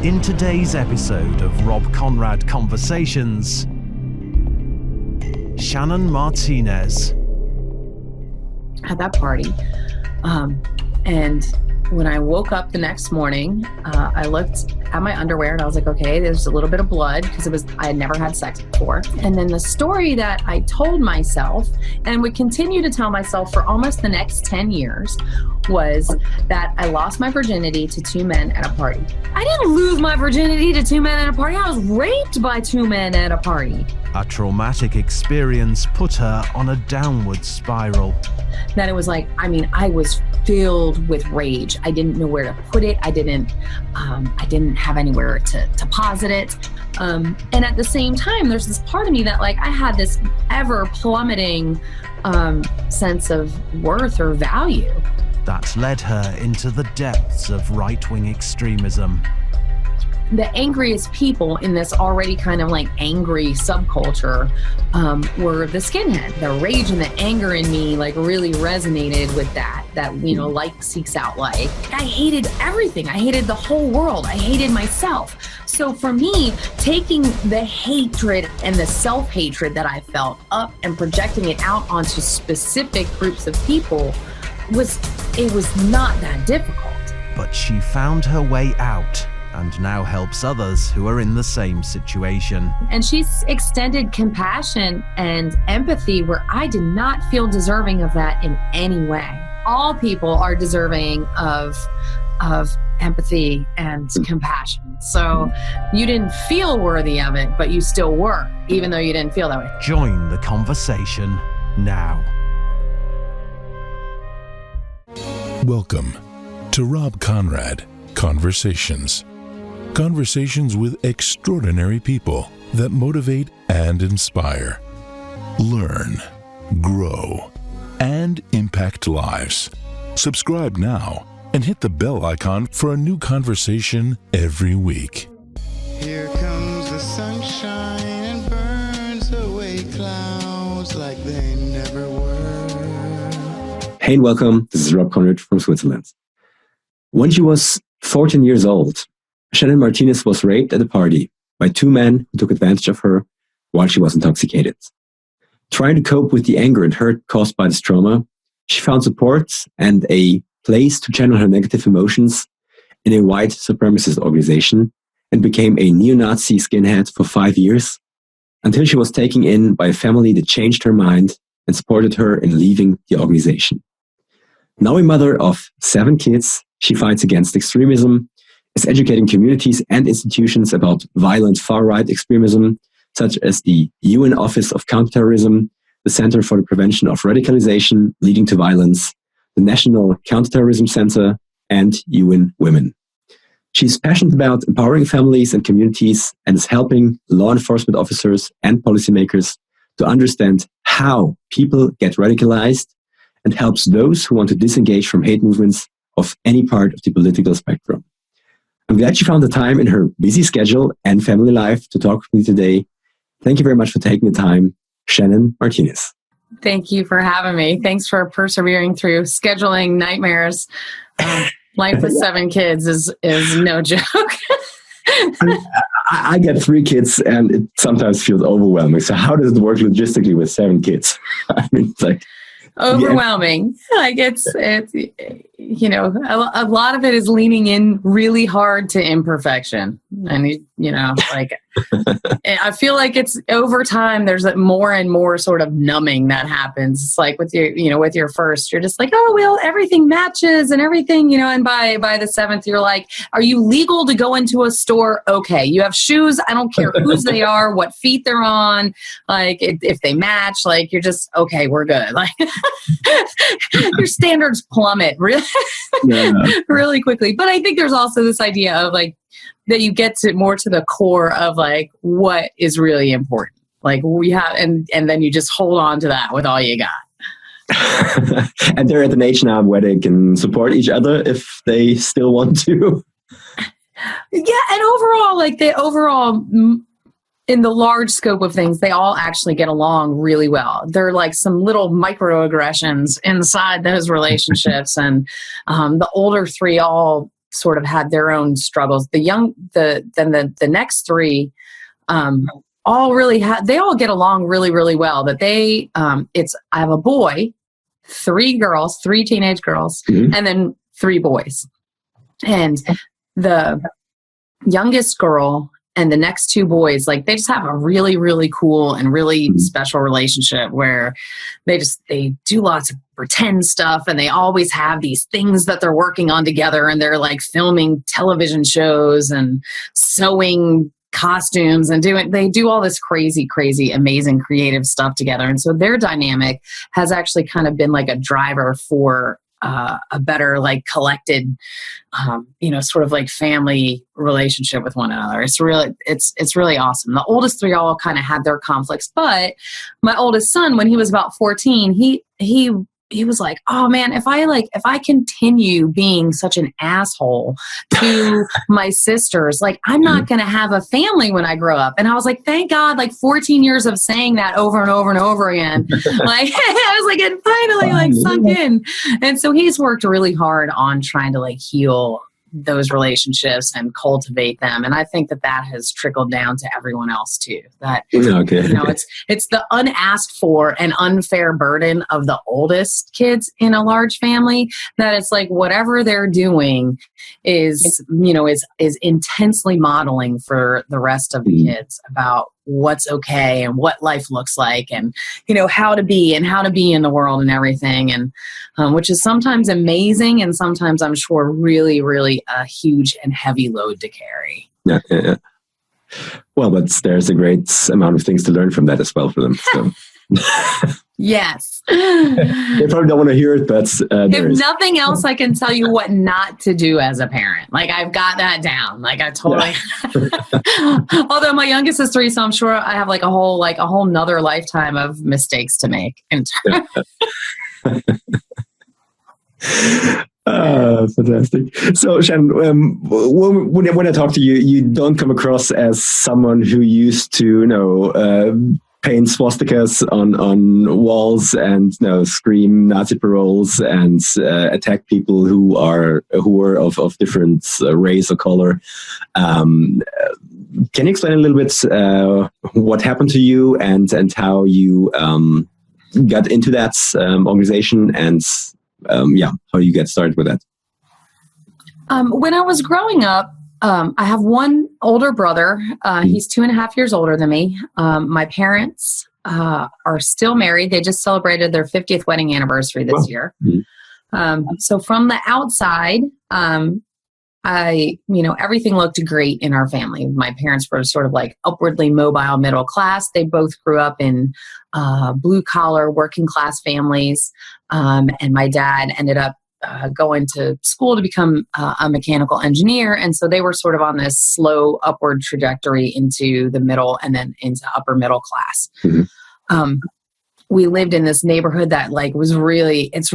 In today's episode of Rob Konrad Conversations, Shannon Martinez. At that party. And when I woke up the next morning, I looked at my underwear and I was like, okay, there's a little bit of blood because I had never had sex before. And then the story that I told myself and would continue to tell myself for almost the next 10 years was that I lost my virginity to two men at a party. I didn't lose my virginity to two men at a party. I was raped by two men at a party. A traumatic experience put her on a downward spiral. That it was like, I was filled with rage. I didn't know where to put it. I didn't have anywhere to deposit it. And at the same time, there's this part of me that I had this ever plummeting sense of worth or value. That led her into the depths of right-wing extremism. The angriest people in this already kind of angry subculture were the skinhead. The rage and the anger in me really resonated with that like seeks out like. I hated everything. I hated the whole world. I hated myself. So for me, taking the hatred and the self-hatred that I felt up and projecting it out onto specific groups of people was not that difficult. But she found her way out and now helps others who are in the same situation. And she's extended compassion and empathy where I did not feel deserving of that in any way. All people are deserving of empathy and compassion. So you didn't feel worthy of it, but you still were, even though you didn't feel that way. Join the conversation now. Welcome to Rob Konrad Conversations. Conversations with extraordinary people that motivate and inspire, learn, grow, and impact lives. Subscribe now and hit the bell icon for a new conversation every week. Here comes the sunshine and burns away clouds like they never were. Hey and welcome. This is Rob Konrad from Switzerland. When she was 14 years old, Shannon Martinez was raped at a party by two men who took advantage of her while she was intoxicated. Trying to cope with the anger and hurt caused by this trauma, she found support and a place to channel her negative emotions in a white supremacist organization and became a neo-Nazi skinhead for 5 years until she was taken in by a family that changed her mind and supported her in leaving the organization. Now a mother of 7 kids, she fights against extremism, is educating communities and institutions about violent far-right extremism, such as the UN Office of Counterterrorism, the Center for the Prevention of Radicalization Leading to Violence, the National Counterterrorism Center, and UN Women. She's passionate about empowering families and communities and is helping law enforcement officers and policymakers to understand how people get radicalized and helps those who want to disengage from hate movements of any part of the political spectrum. I'm glad she found the time in her busy schedule and family life to talk with me today. Thank you very much for taking the time, Shannon Martinez. Thank you for having me. Thanks for persevering through scheduling nightmares. Life with 7 kids is no joke. I get 3 kids and it sometimes feels overwhelming. So how does it work logistically with 7 kids? It's overwhelming. It's a lot of it is leaning in really hard to imperfection. And, I feel like it's over time, there's more and more sort of numbing that happens. It's like with your first, you're just like, oh, well, everything matches and everything, and by the 7th, you're like, are you legal to go into a store? Okay. You have shoes. I don't care whose they are, what feet they're on. If they match, you're just, okay, we're good. Your standards plummet really quickly. But I think there's also this idea of that you get to more to the core of what is really important. We have, and then you just hold on to that with all you got. And they're at an age now where they can support each other if they still want to. Yeah. And overall, in the large scope of things, they all actually get along really well. There are some little microaggressions inside those relationships. And the older 3 all sort of had their own struggles. The next three, they all get along really, really well. But I have a boy, 3 girls, 3 teenage girls, and then 3 boys. And the youngest girl and the next 2 boys, like, they just have a really, really cool and really special relationship where they do lots of pretend stuff, and they always have these things that they're working on together, and they're like filming television shows and sewing costumes and they do all this crazy, amazing creative stuff together. And so their dynamic has actually kind of been like a driver for a better, like, collected, sort of like family relationship with one another. It's really awesome. The oldest 3 all kind of had their conflicts, but my oldest son, when he was about 14, he was like, oh man, if I continue being such an asshole to my sisters, like, I'm not going to have a family when I grow up. And I was like, thank God, like 14 years of saying that over and over and over again. Like, I was like, it finally like sunk in. And so he's worked really hard on trying to like heal those relationships and cultivate them. And I think that has trickled down to everyone else too. That, it's the unasked for and unfair burden of the oldest kids in a large family, that it's like whatever they're doing is intensely modeling for the rest of the kids about what's okay and what life looks like, and how to be in the world and everything, and which is sometimes amazing and sometimes, I'm sure, really, really a huge and heavy load to carry. Yeah. Well, but there's a great amount of things to learn from that as well for them. So. Yes. They probably don't want to hear it, but if nothing else, I can tell you what not to do as a parent. Like, I've got that down. Like, I totally. Although my youngest is 3, so I'm sure I have like a whole nother lifetime of mistakes to make. Fantastic. So, Shannon, when I talk to you, you don't come across as someone who used to, paint swastikas on walls and scream Nazi paroles and attack people who are of different race or color. Can you explain a little bit what happened to you and how you got into that organization and how you get started with that? When I was growing up, I have one older brother. He's 2.5 years older than me. My parents are still married. They just celebrated their 50th wedding anniversary this year. So from the outside, everything looked great in our family. My parents were sort of like upwardly mobile middle class. They both grew up in blue collar working class families. And my dad ended up going to school to become a mechanical engineer. And so they were sort of on this slow upward trajectory into the middle and then into upper middle class. We lived in this neighborhood that like was really, it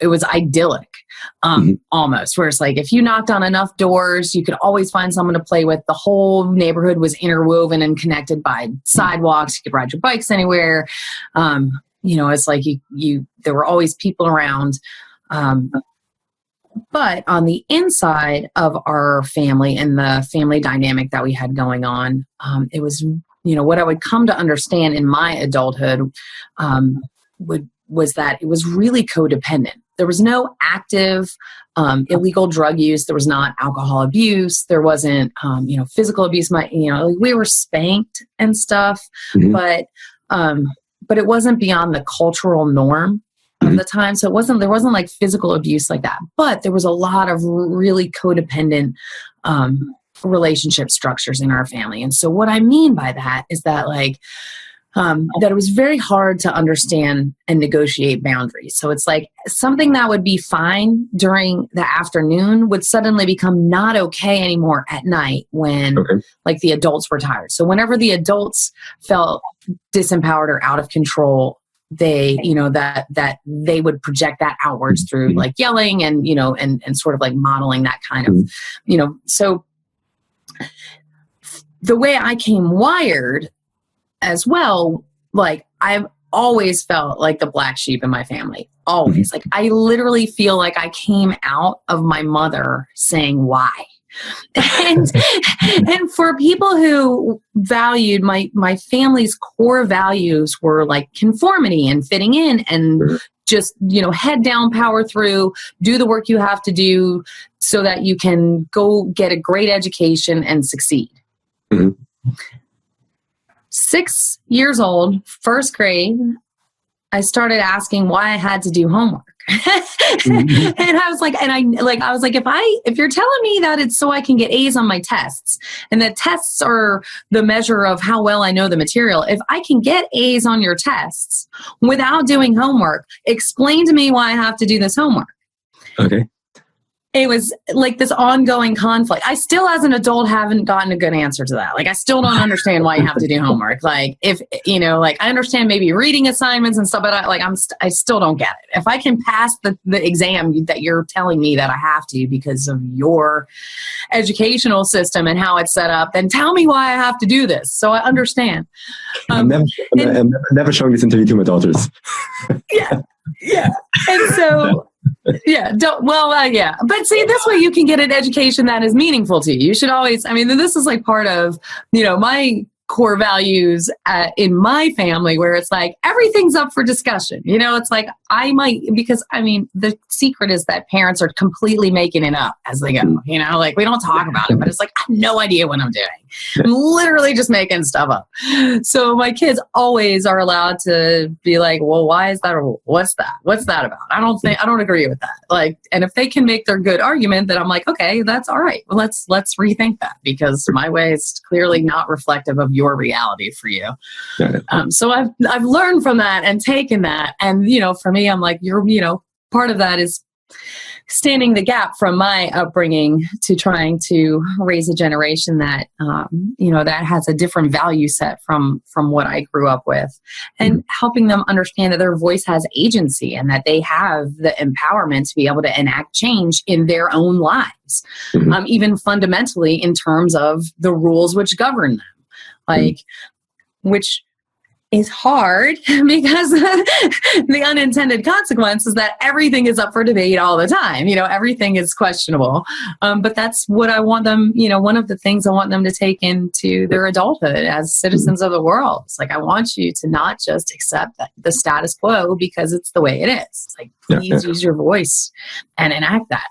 was idyllic, almost, where it's like, if you knocked on enough doors, you could always find someone to play with. The whole neighborhood was interwoven and connected by sidewalks. You could ride your bikes anywhere. It's like there were always people around. But on the inside of our family and the family dynamic that we had going on, it was, what I would come to understand in my adulthood was that it was really codependent. There was no active illegal drug use. There was not alcohol abuse. There wasn't, physical abuse. We were spanked and stuff, but it wasn't beyond the cultural norm of the time. So there wasn't like physical abuse like that, but there was a lot of really codependent relationship structures in our family. And so what I mean by that is that that it was very hard to understand and negotiate boundaries. So it's like something that would be fine during the afternoon would suddenly become not okay anymore at night when like the adults were tired. So whenever the adults felt disempowered or out of control, they, that they would project that outwards through like yelling and, and sort of like modeling that kind of, so the way I came wired as well, like I've always felt like the black sheep in my family. Always. Like, I literally feel like I came out of my mother saying why. And for people who valued my family's core values were like conformity and fitting in and just, head down, power through, do the work you have to do so that you can go get a great education and succeed. 6 years old, first grade, I started asking why I had to do homework. And I was like, if you're telling me that it's so I can get A's on my tests, and that tests are the measure of how well I know the material, if I can get A's on your tests without doing homework, explain to me why I have to do this homework. Okay. It was like this ongoing conflict. I still, as an adult, haven't gotten a good answer to that. Like, I still don't understand why you have to do homework. Like, if, I understand maybe reading assignments and stuff, but I still don't get it. If I can pass the exam that you're telling me that I have to because of your educational system and how it's set up, then tell me why I have to do this so I understand. I'm never showing this interview to my daughters. Yeah. And so... Yeah. But see, this way you can get an education that is meaningful to you. You should always, this is like part of, my core values in my family, where it's like everything's up for discussion. It's like the secret is that parents are completely making it up as they go. Like, we don't talk about it, but it's like, I have no idea what I'm doing. I'm literally just making stuff up. So my kids always are allowed to be like, well, why is that? Or what's that? What's that about? I don't agree with that. Like, and if they can make their good argument, then I'm like, okay, that's all right. Well, let's rethink that, because my way is clearly not reflective of your reality for you. So I've learned from that and taken that. And, for me, I'm like, part of that is standing the gap from my upbringing to trying to raise a generation that, that has a different value set from what I grew up with, and helping them understand that their voice has agency and that they have the empowerment to be able to enact change in their own lives, even fundamentally in terms of the rules which govern them, which is hard because the unintended consequence is that everything is up for debate all the time. Everything is questionable. But that's what I want them, one of the things I want them to take into their adulthood as citizens of the world. It's like, I want you to not just accept the status quo because it's the way it is. It's like, please use your voice and enact that.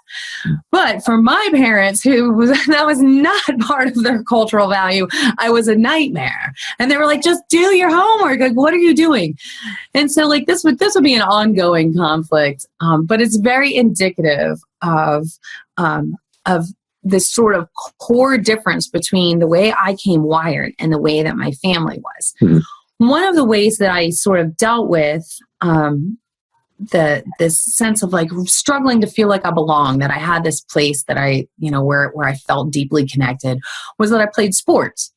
But for my parents, that was not part of their cultural value, I was a nightmare. And they were like, just do your homework. Like, what are you doing? And so, like, this would be an ongoing conflict, but it's very indicative of this sort of core difference between the way I came wired and the way that my family was. One of the ways that I sort of dealt with this sense of like struggling to feel like I belong, that I had this place that I, where I felt deeply connected, was that I played sports.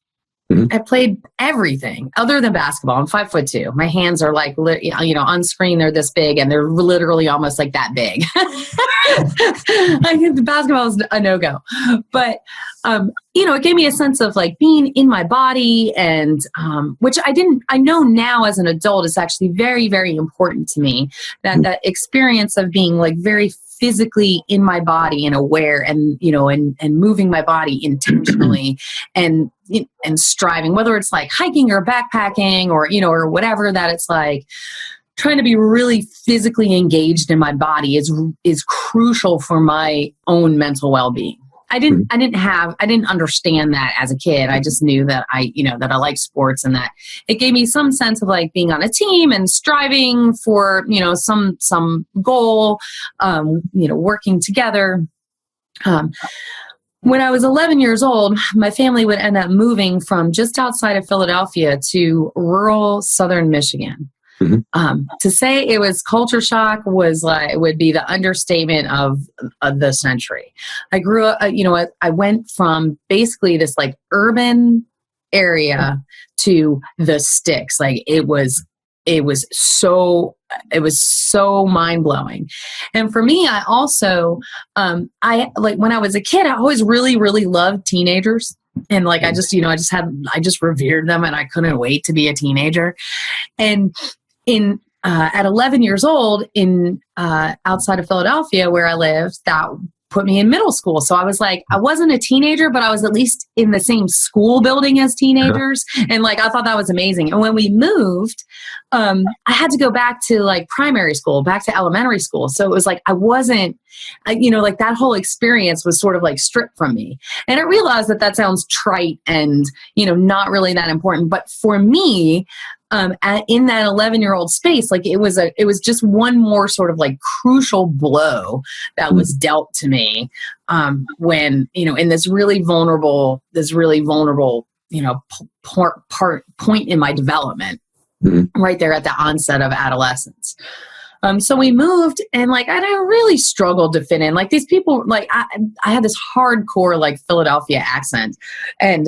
I played everything other than basketball. I'm 5'2". My hands are like, on screen, they're this big, and they're literally almost like that big. I think the basketball is a no-go. But, it gave me a sense of like being in my body, and which I know now as an adult is actually very, very important to me, that experience of being like very physically in my body and aware, and and moving my body intentionally and striving, whether it's like hiking or backpacking or or whatever, that it's like trying to be really physically engaged in my body is crucial for my own mental well-being. I didn't understand that as a kid. I just knew that that I like sports, and that it gave me some sense of like being on a team and striving for, some goal, working together. When I was 11 years old, my family would end up moving from just outside of Philadelphia to rural southern Michigan. To say it was culture shock would be the understatement of the century. I grew up, I went from basically this like urban area to the sticks. Like it was so mind blowing. And for me, I also, I like when I was a kid, I always really, really loved teenagers. And like, I just revered them, and I couldn't wait to be a teenager. And at 11 years old in outside of Philadelphia where I lived, that put me in middle school. So I was like, I wasn't a teenager, but I was at least in the same school building as teenagers. And like, I thought that was amazing. And when we moved, I had to go back to like primary school, back to elementary school. So it was like, I wasn't, like that whole experience was sort of like stripped from me. And I realized that sounds trite and, not really that important. But for me, in that 11-year-old space, like it was just one more sort of like crucial blow that was dealt to me when in this really vulnerable point in my development, right there at the onset of adolescence. So we moved, and like I really struggled to fit in. Like these people, like I had this hardcore like Philadelphia accent, and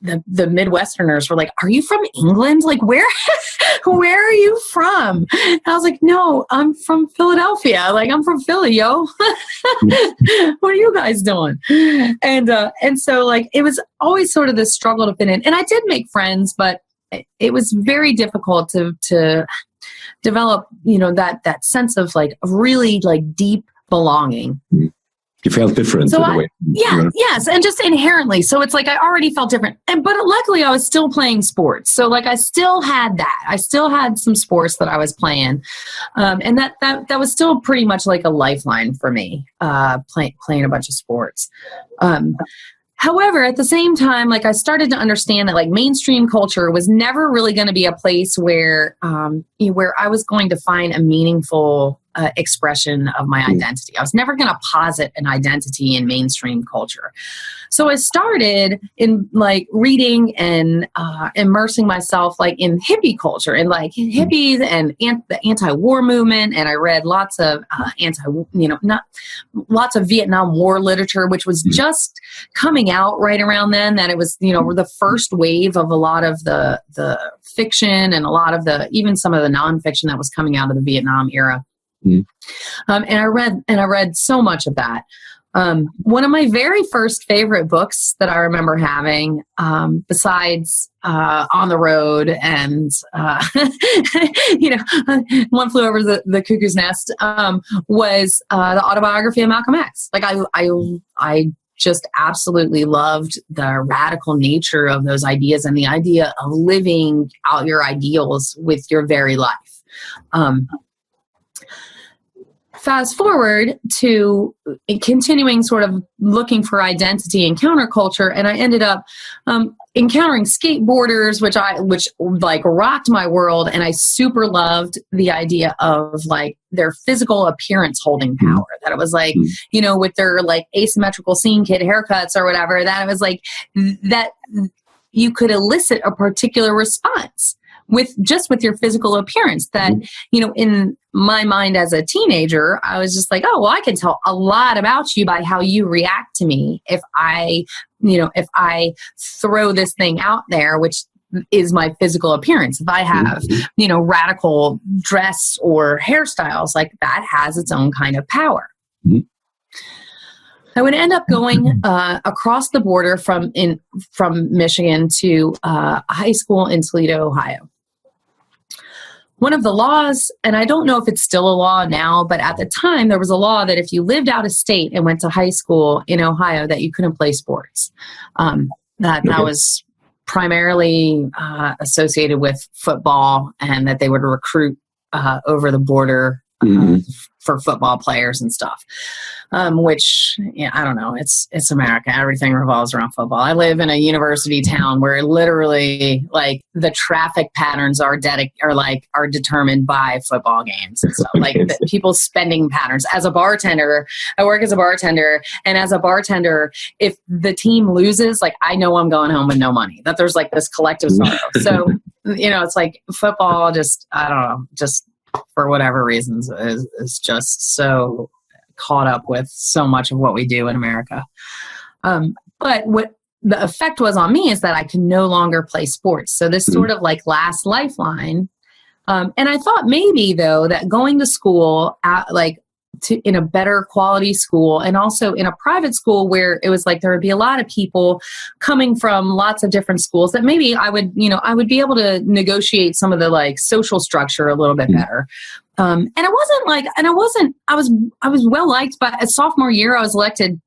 the Midwesterners were like, "Are you from England? Like where are you from?" And I was like, "No, I'm from Philadelphia. Like I'm from Philly, yo. What are you guys doing?" And so like it was always sort of this struggle to fit in. And I did make friends, but it was very difficult to develop, that sense of like really like deep belonging. You felt different. So yes, and just inherently. So it's like I already felt different, but luckily I was still playing sports. So like I still had that. I still had some sports that I was playing, and that was still pretty much like a lifeline for me. Playing a bunch of sports. However, at the same time, like I started to understand that like mainstream culture was never really going to be a place where I was going to find a meaningful expression of my identity. I was never going to posit an identity in mainstream culture. So I started in like reading and immersing myself like in hippie culture and like hippies and the anti-war movement. And I read lots of lots of Vietnam War literature, which was just coming out right around then. That it was, the first wave of a lot of the fiction and a lot of even some of the nonfiction that was coming out of the Vietnam era. And I read so much of that. One of my very first favorite books that I remember having, besides On the Road and One Flew Over the Cuckoo's Nest, was the autobiography of Malcolm X. Like I just absolutely loved the radical nature of those ideas and the idea of living out your ideals with your very life. Fast forward to continuing sort of looking for identity in counterculture, and I ended up encountering skateboarders, which like rocked my world, and I super loved the idea of like their physical appearance holding power. That it was like, with their like asymmetrical scene kid haircuts or whatever, that it was like that you could elicit a particular response with your physical appearance that, in my mind as a teenager, I was just like, oh, well, I can tell a lot about you by how you react to me if I throw this thing out there, which is my physical appearance. If I have, radical dress or hairstyles, like that has its own kind of power. I would end up going across the border from Michigan to a high school in Toledo, Ohio. One of the laws, and I don't know if it's still a law now, but at the time there was a law that if you lived out of state and went to high school in Ohio, that you couldn't play sports. That was primarily associated with football, and that they would recruit over the border for football players and stuff. Which, I don't know. It's America. Everything revolves around football. I live in a university town where literally, like, the traffic patterns are determined by football games and stuff. Like people's spending patterns. As a bartender, I work as a bartender, and as a bartender, if the team loses, like, I know I'm going home with no money. That there's like this collective sorrow. So, it's like football. Just I don't know. Just for whatever reasons is just so caught up with so much of what we do in America. But what the effect was on me is that I could no longer play sports. So this sort of like last lifeline. And I thought maybe though that going to school in a better quality school, and also in a private school where it was like there would be a lot of people coming from lots of different schools that maybe I would be able to negotiate some of the like social structure a little bit better. And it wasn't like, and I was well liked. But a sophomore year, I was elected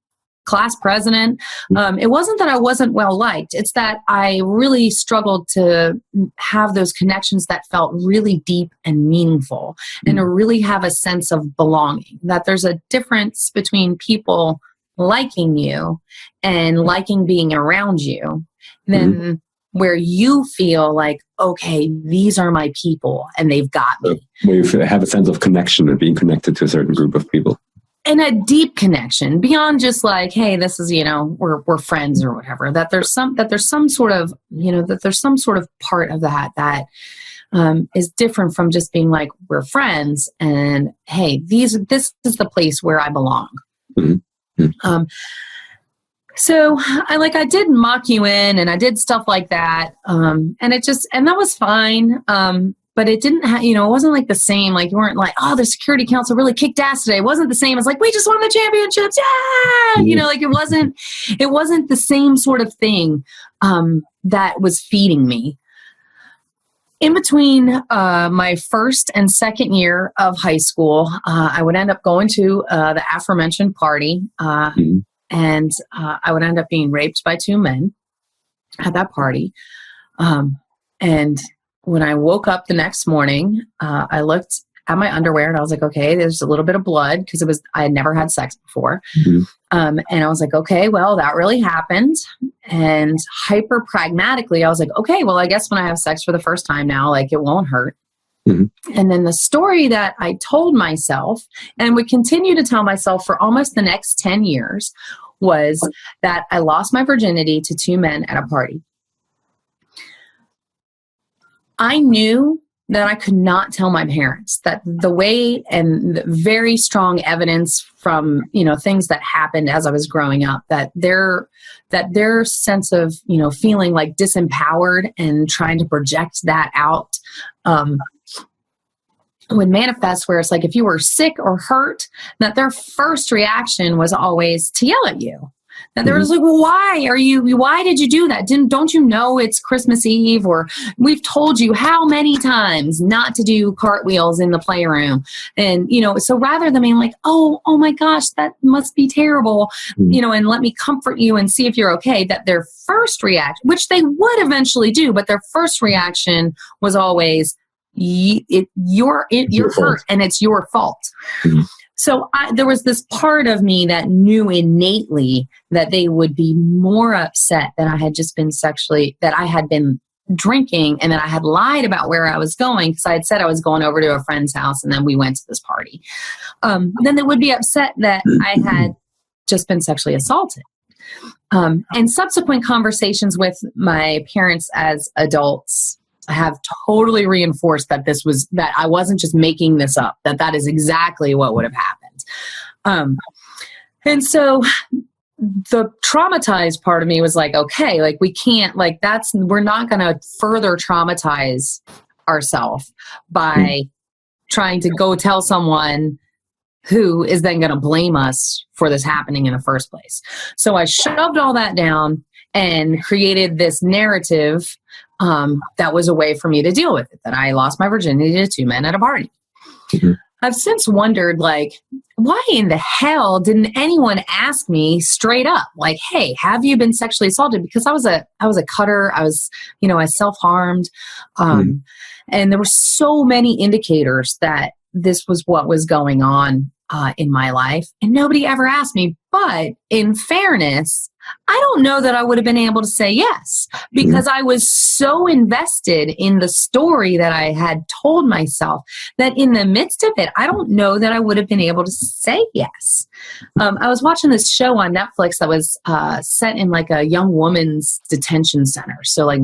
class president. It wasn't that I wasn't well liked. It's that I really struggled to have those connections that felt really deep and meaningful, and to really have a sense of belonging, that there's a difference between people liking you and liking being around you than where you feel like, okay, these are my people and they've got me. Where you have a sense of connection and being connected to a certain group of people. And a deep connection beyond just like, hey, this is, we're friends or whatever, that there's some sort of part of that is different from just being like, we're friends and hey, this is the place where I belong. So I did mock you in and I did stuff like that. And that was fine. But it didn't it wasn't like the same, like you weren't like, oh, the security council really kicked ass today. It wasn't the same as like, we just won the championships. Yeah. Like it wasn't the same sort of thing that was feeding me. In between my first and second year of high school, I would end up going to the aforementioned party, and I would end up being raped by two men at that party. And when I woke up the next morning, I looked at my underwear and I was like, okay, there's a little bit of blood because I had never had sex before. And I was like, okay, well, that really happened. And hyper pragmatically, I was like, okay, well, I guess when I have sex for the first time now, like it won't hurt. And then the story that I told myself and would continue to tell myself for almost the next 10 years was that I lost my virginity to two men at a party. I knew that I could not tell my parents, that the way and the very strong evidence from, things that happened as I was growing up, that their sense of, feeling like disempowered and trying to project that out, would manifest where it's like if you were sick or hurt, that their first reaction was always to yell at you. And they were just like, well, why did you do that? Don't you know it's Christmas Eve? Or we've told you how many times not to do cartwheels in the playroom. And, so rather than being like, oh my gosh, that must be terrible, and let me comfort you and see if you're okay, that their first reaction, which they would eventually do, but their first reaction was always, you're hurt and it's your fault. So there was this part of me that knew innately that they would be more upset that I had just been that I had been drinking and that I had lied about where I was going because I had said I was going over to a friend's house and then we went to this party. Then they would be upset that I had just been sexually assaulted. And subsequent conversations with my parents as adults have totally reinforced that that I wasn't just making this up, that is exactly what would have happened. And so the traumatized part of me was like, okay, like we can't, like we're not going to further traumatize ourselves by trying to go tell someone who is then going to blame us for this happening in the first place. So I shoved all that down and created this narrative that was a way for me to deal with it, that I lost my virginity to two men at a party. I've since wondered, like, why in the hell didn't anyone ask me straight up, like, hey, have you been sexually assaulted? Because I was a cutter. I was, I self-harmed. And there were so many indicators that this was what was going on in my life. And nobody ever asked me. But in fairness, I don't know that I would have been able to say yes, because I was so invested in the story that I had told myself that in the midst of it, I don't know that I would have been able to say yes. I was watching this show on Netflix that was set in like a young woman's detention center. So like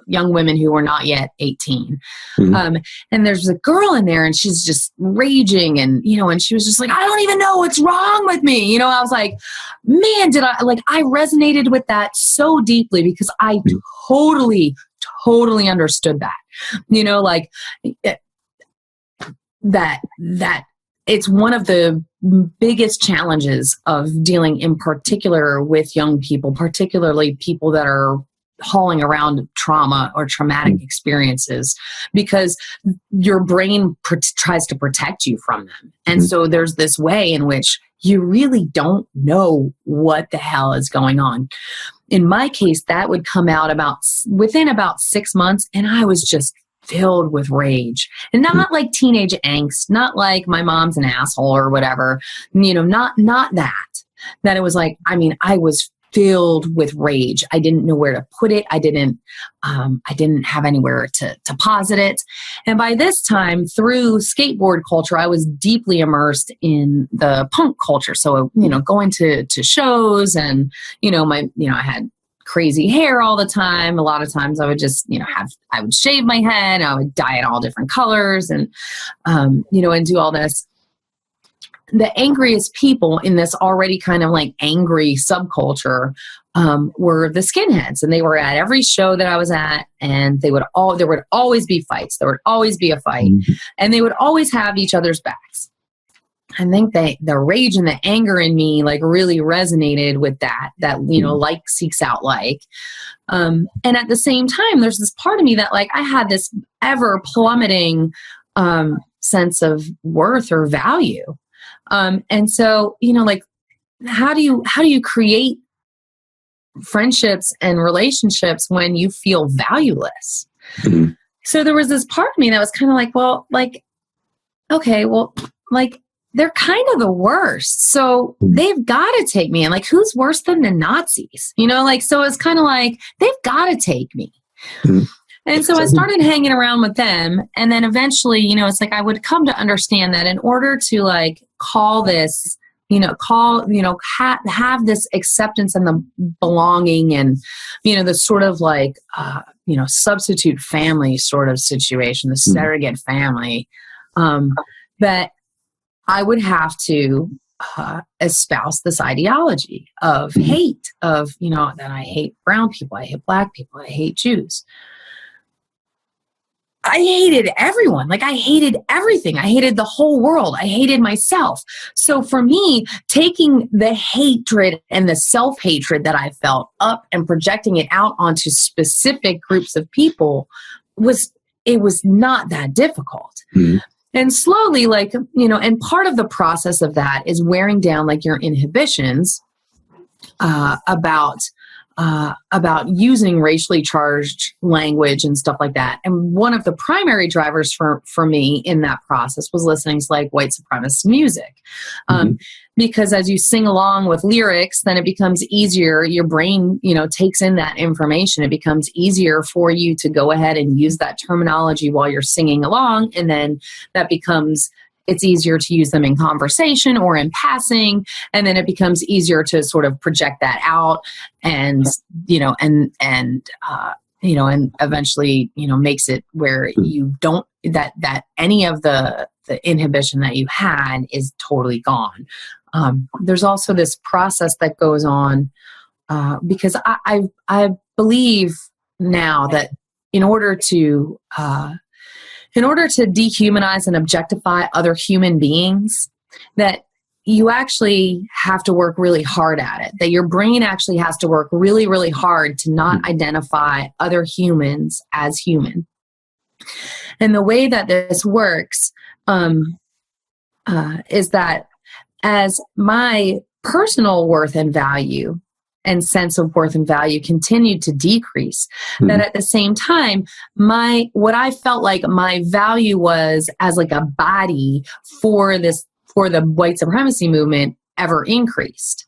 young women who were not yet 18. And there's a girl in there and she's just raging and, and she was just like, I don't even know what's wrong with me. I was like, man, I resonated with that so deeply because I totally understood that, that it's one of the biggest challenges of dealing in particular with young people, particularly people that are hauling around trauma or traumatic experiences, because your brain tries to protect you from them. And so there's this way in which you really don't know what the hell is going on. In my case, that would come out within about 6 months, and I was just filled with rage. And not like teenage angst, not like my mom's an asshole or whatever, not that it was like, I was filled with rage. I didn't know where to put it. I didn't have anywhere to deposit it. And by this time, through skateboard culture, I was deeply immersed in the punk culture. So, going to shows, and, I had crazy hair all the time. A lot of times I would just, I would shave my head. I would dye it all different colors, and, and do all this. The angriest people in this already kind of like angry subculture were the skinheads, and they were at every show that I was at, and there would always be fights. There would always be a fight, and they would always have each other's backs. I think the rage and the anger in me like really resonated with that like seeks out like. And at the same time, there's this part of me that like I had this ever plummeting sense of worth or value. And so, like, how do you create friendships and relationships when you feel valueless? So there was this part of me that was kind of like, well, like, okay, well, like, they're kind of the worst. So they've got to take me. And like, who's worse than the Nazis? So it's kind of like, they've got to take me. And so I started hanging around with them. And then eventually, it's like I would come to understand that in order to like call this, have this acceptance and the belonging and, the sort of like, substitute family sort of situation, the surrogate family, that I would have to espouse this ideology of hate, of, that I hate brown people, I hate black people, I hate Jews. I hated everyone. Like, I hated everything. I hated the whole world. I hated myself. So for me, taking the hatred and the self-hatred that I felt up and projecting it out onto specific groups of people was not that difficult. And slowly, like, and part of the process of that is wearing down like your inhibitions about using racially charged language and stuff like that. And one of the primary drivers for me in that process was listening to like white supremacist music. Because as you sing along with lyrics, then it becomes easier. Your brain, takes in that information. It becomes easier for you to go ahead and use that terminology while you're singing along. And then it's easier to use them in conversation or in passing. And then it becomes easier to sort of project that out and eventually, makes it where you don't, that any of the inhibition that you had is totally gone. There's also this process that goes on because I believe now that in order to dehumanize and objectify other human beings, that you actually have to work really hard at it, that your brain actually has to work really, really hard to not identify other humans as human. And the way that this works is that as my personal worth and value and sense of worth and value continued to decrease, that at the same time, what I felt like my value was as like a body for the white supremacy movement ever increased.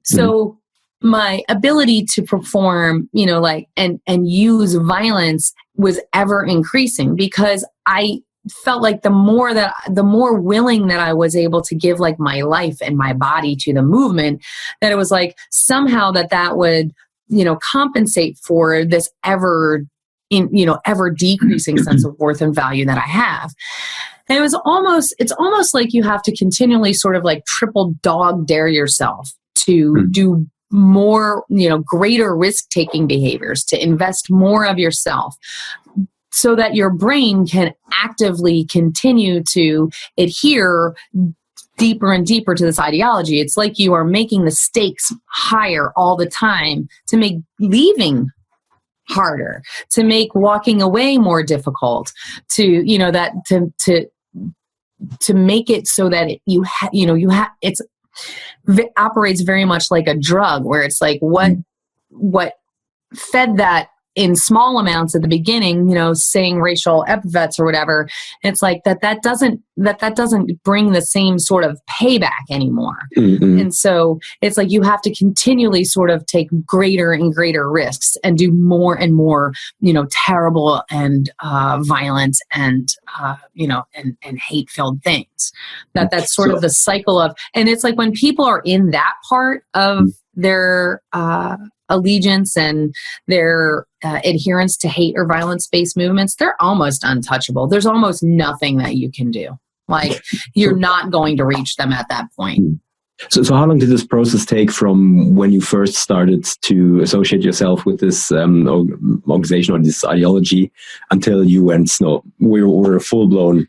So my ability to perform, and use violence was ever increasing, because I felt like the more willing that I was able to give like my life and my body to the movement, that it was like somehow that would, compensate for this ever decreasing sense of worth and value that I have. And it's almost like you have to continually sort of like triple dog dare yourself to do more, greater risk-taking behaviors, to invest more of yourself, so that your brain can actively continue to adhere deeper and deeper to this ideology. It's like you are making the stakes higher all the time to make leaving harder, to make walking away more difficult, to make it so that it operates very much like a drug, where it's like what fed that in small amounts at the beginning, saying racial epithets or whatever. It's like that doesn't bring the same sort of payback anymore. Mm-hmm. And so it's like you have to continually sort of take greater and greater risks and do more and more, terrible and violent and and hate-filled things. That's sort of the cycle of, and it's like when people are in that part of their allegiance and their adherence to hate or violence-based movements, they're almost untouchable. There's almost nothing that you can do. Like, you're not going to reach them at that point. So how long did this process take from when you first started to associate yourself with this organization or this ideology until you went, we were full-blown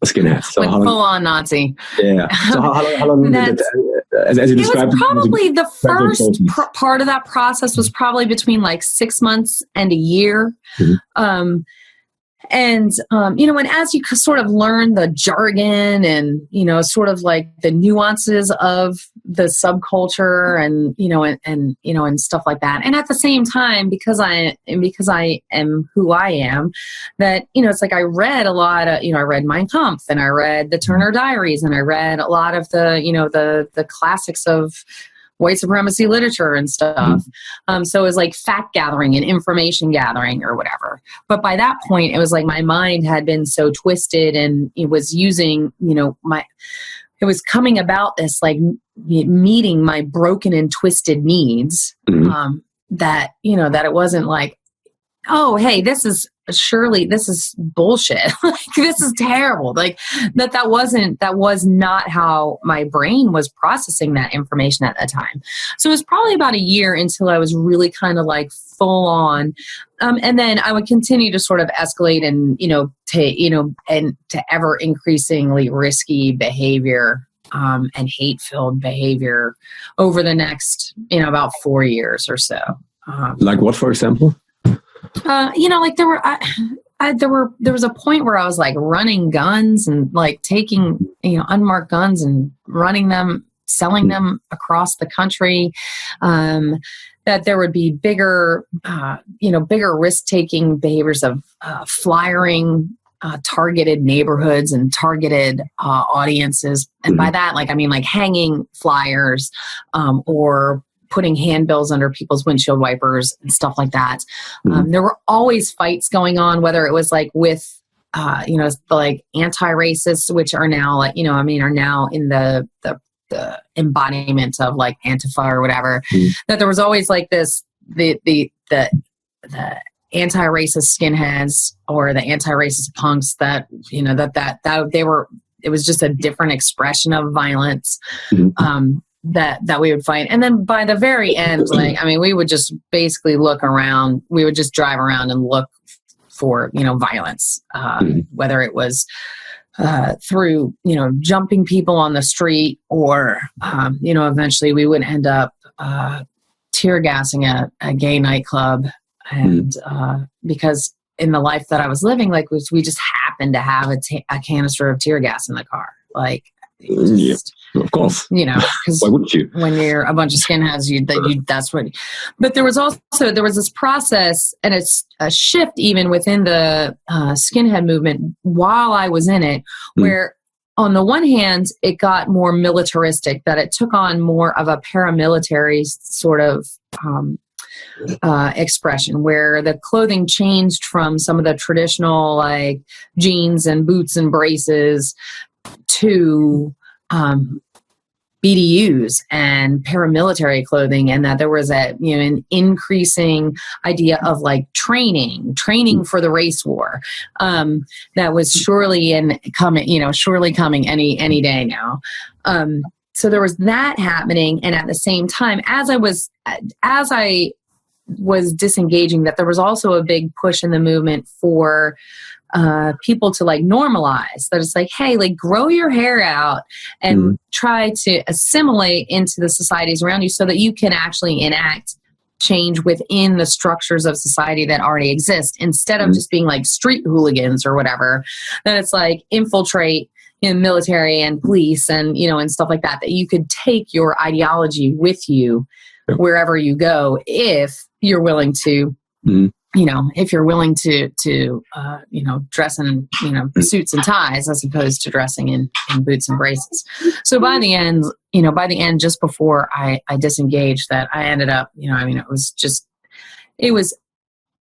skinheads? So like full-on Nazi. Yeah. So how long did it, as you described? It was probably the first part of that process was probably between like 6 months and a year. Mm-hmm. And as you sort of learn the jargon and, sort of like the nuances of the subculture and stuff like that. And at the same time, because I am who I am, that, it's like I read a lot of, I read Mein Kampf and I read the Turner Diaries and I read a lot of the classics of white supremacy literature and stuff. So it was like fact gathering and information gathering or whatever. But by that point, it was like my mind had been so twisted and it was using, it was coming about this like meeting my broken and twisted needs, that it wasn't like, oh, hey, this is bullshit. Like, this is terrible. Like that was not how my brain was processing that information at that time. So it was probably about a year until I was really kind of like full on. And then I would continue to sort of escalate and, to ever increasingly risky behavior, and hate-filled behavior over the next, about 4 years or so. Like what, for example? Like there was a point where I was like running guns and like taking, unmarked guns and running them, selling them across the country. That there would be bigger risk-taking behaviors of flyering targeted neighborhoods and targeted audiences. And by that, like, I mean, like hanging flyers, or putting handbills under people's windshield wipers and stuff like that. There were always fights going on, whether it was like with, like anti-racists, which are now like, are now in the embodiment of like Antifa or whatever, that there was always like this, the anti-racist skinheads or the anti-racist punks that, it was just a different expression of violence. That we would fight. And then by the very end, like, I mean, we would just basically look around, we would just drive around and look for, violence, whether it was through, jumping people on the street or, eventually we would end up tear gassing a gay nightclub. And because in the life that I was living, like we just happened to have a canister of tear gas in the car. Like, of course, because why wouldn't you? When you're a bunch of skinheads, that's what. But there was this process and it's a shift even within the skinhead movement while I was in it, where on the one hand it got more militaristic, that it took on more of a paramilitary sort of expression, where the clothing changed from some of the traditional like jeans and boots and braces to BDUs and paramilitary clothing, and that there was an increasing idea of like training for the race war, that was surely coming any day now. So there was that happening, and at the same time, as I was disengaging, that there was also a big push in the movement for people to like normalize that. It's like, hey, like grow your hair out and try to assimilate into the societies around you so that you can actually enact change within the structures of society that already exist, instead of just being like street hooligans or whatever. Then it's like infiltrate in military and police and, you know, and stuff like that, that you could take your ideology with you wherever you go if you're willing to, you know, if you're willing to you know, dress in, you know, suits and ties as opposed to dressing in boots and braces. So by the end, you know, just before I disengaged, that I ended up, you know, I mean, it was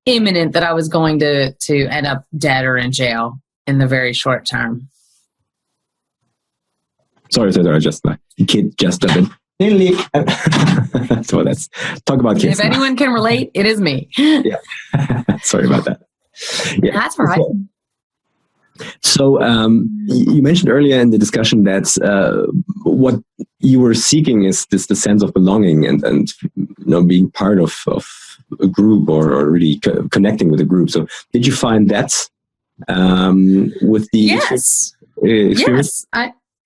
imminent that I was going to end up dead or in jail in the very short term. Sorry, just my kid just a bit. So let's talk about kids. If anyone can relate, it is me. Yeah. Sorry about that. Yeah. That's all right. So you mentioned earlier in the discussion that what you were seeking is the sense of belonging and you know, being part of a group or really connecting with a group. So did you find that with the experience? Yes,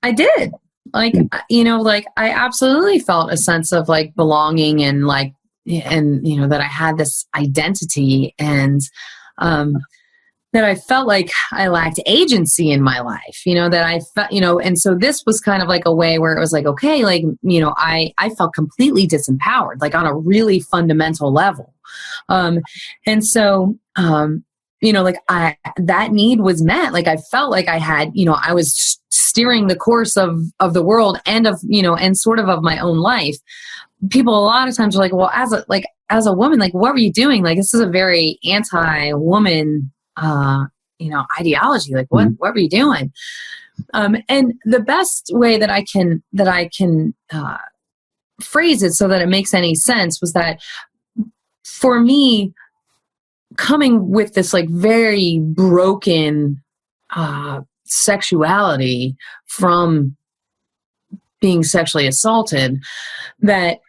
I did. Like, you know, like I absolutely felt a sense of like belonging and like, and, you know, that I had this identity and that I felt like I lacked agency in my life, you know, that I felt, you know, and so this was kind of like a way where it was like, okay, like, you know, I felt completely disempowered, like on a really fundamental level. And so, you know, like that need was met. Like I felt like I had, you know, I was steering the course of the world and of, you know, and sort of my own life. People a lot of times are like, well, as a woman, like, what were you doing? Like, this is a very anti-woman, you know, ideology. Like, what were you doing? And the best way that I can phrase it so that it makes any sense was that for me, coming with this like very broken sexuality from being sexually assaulted, that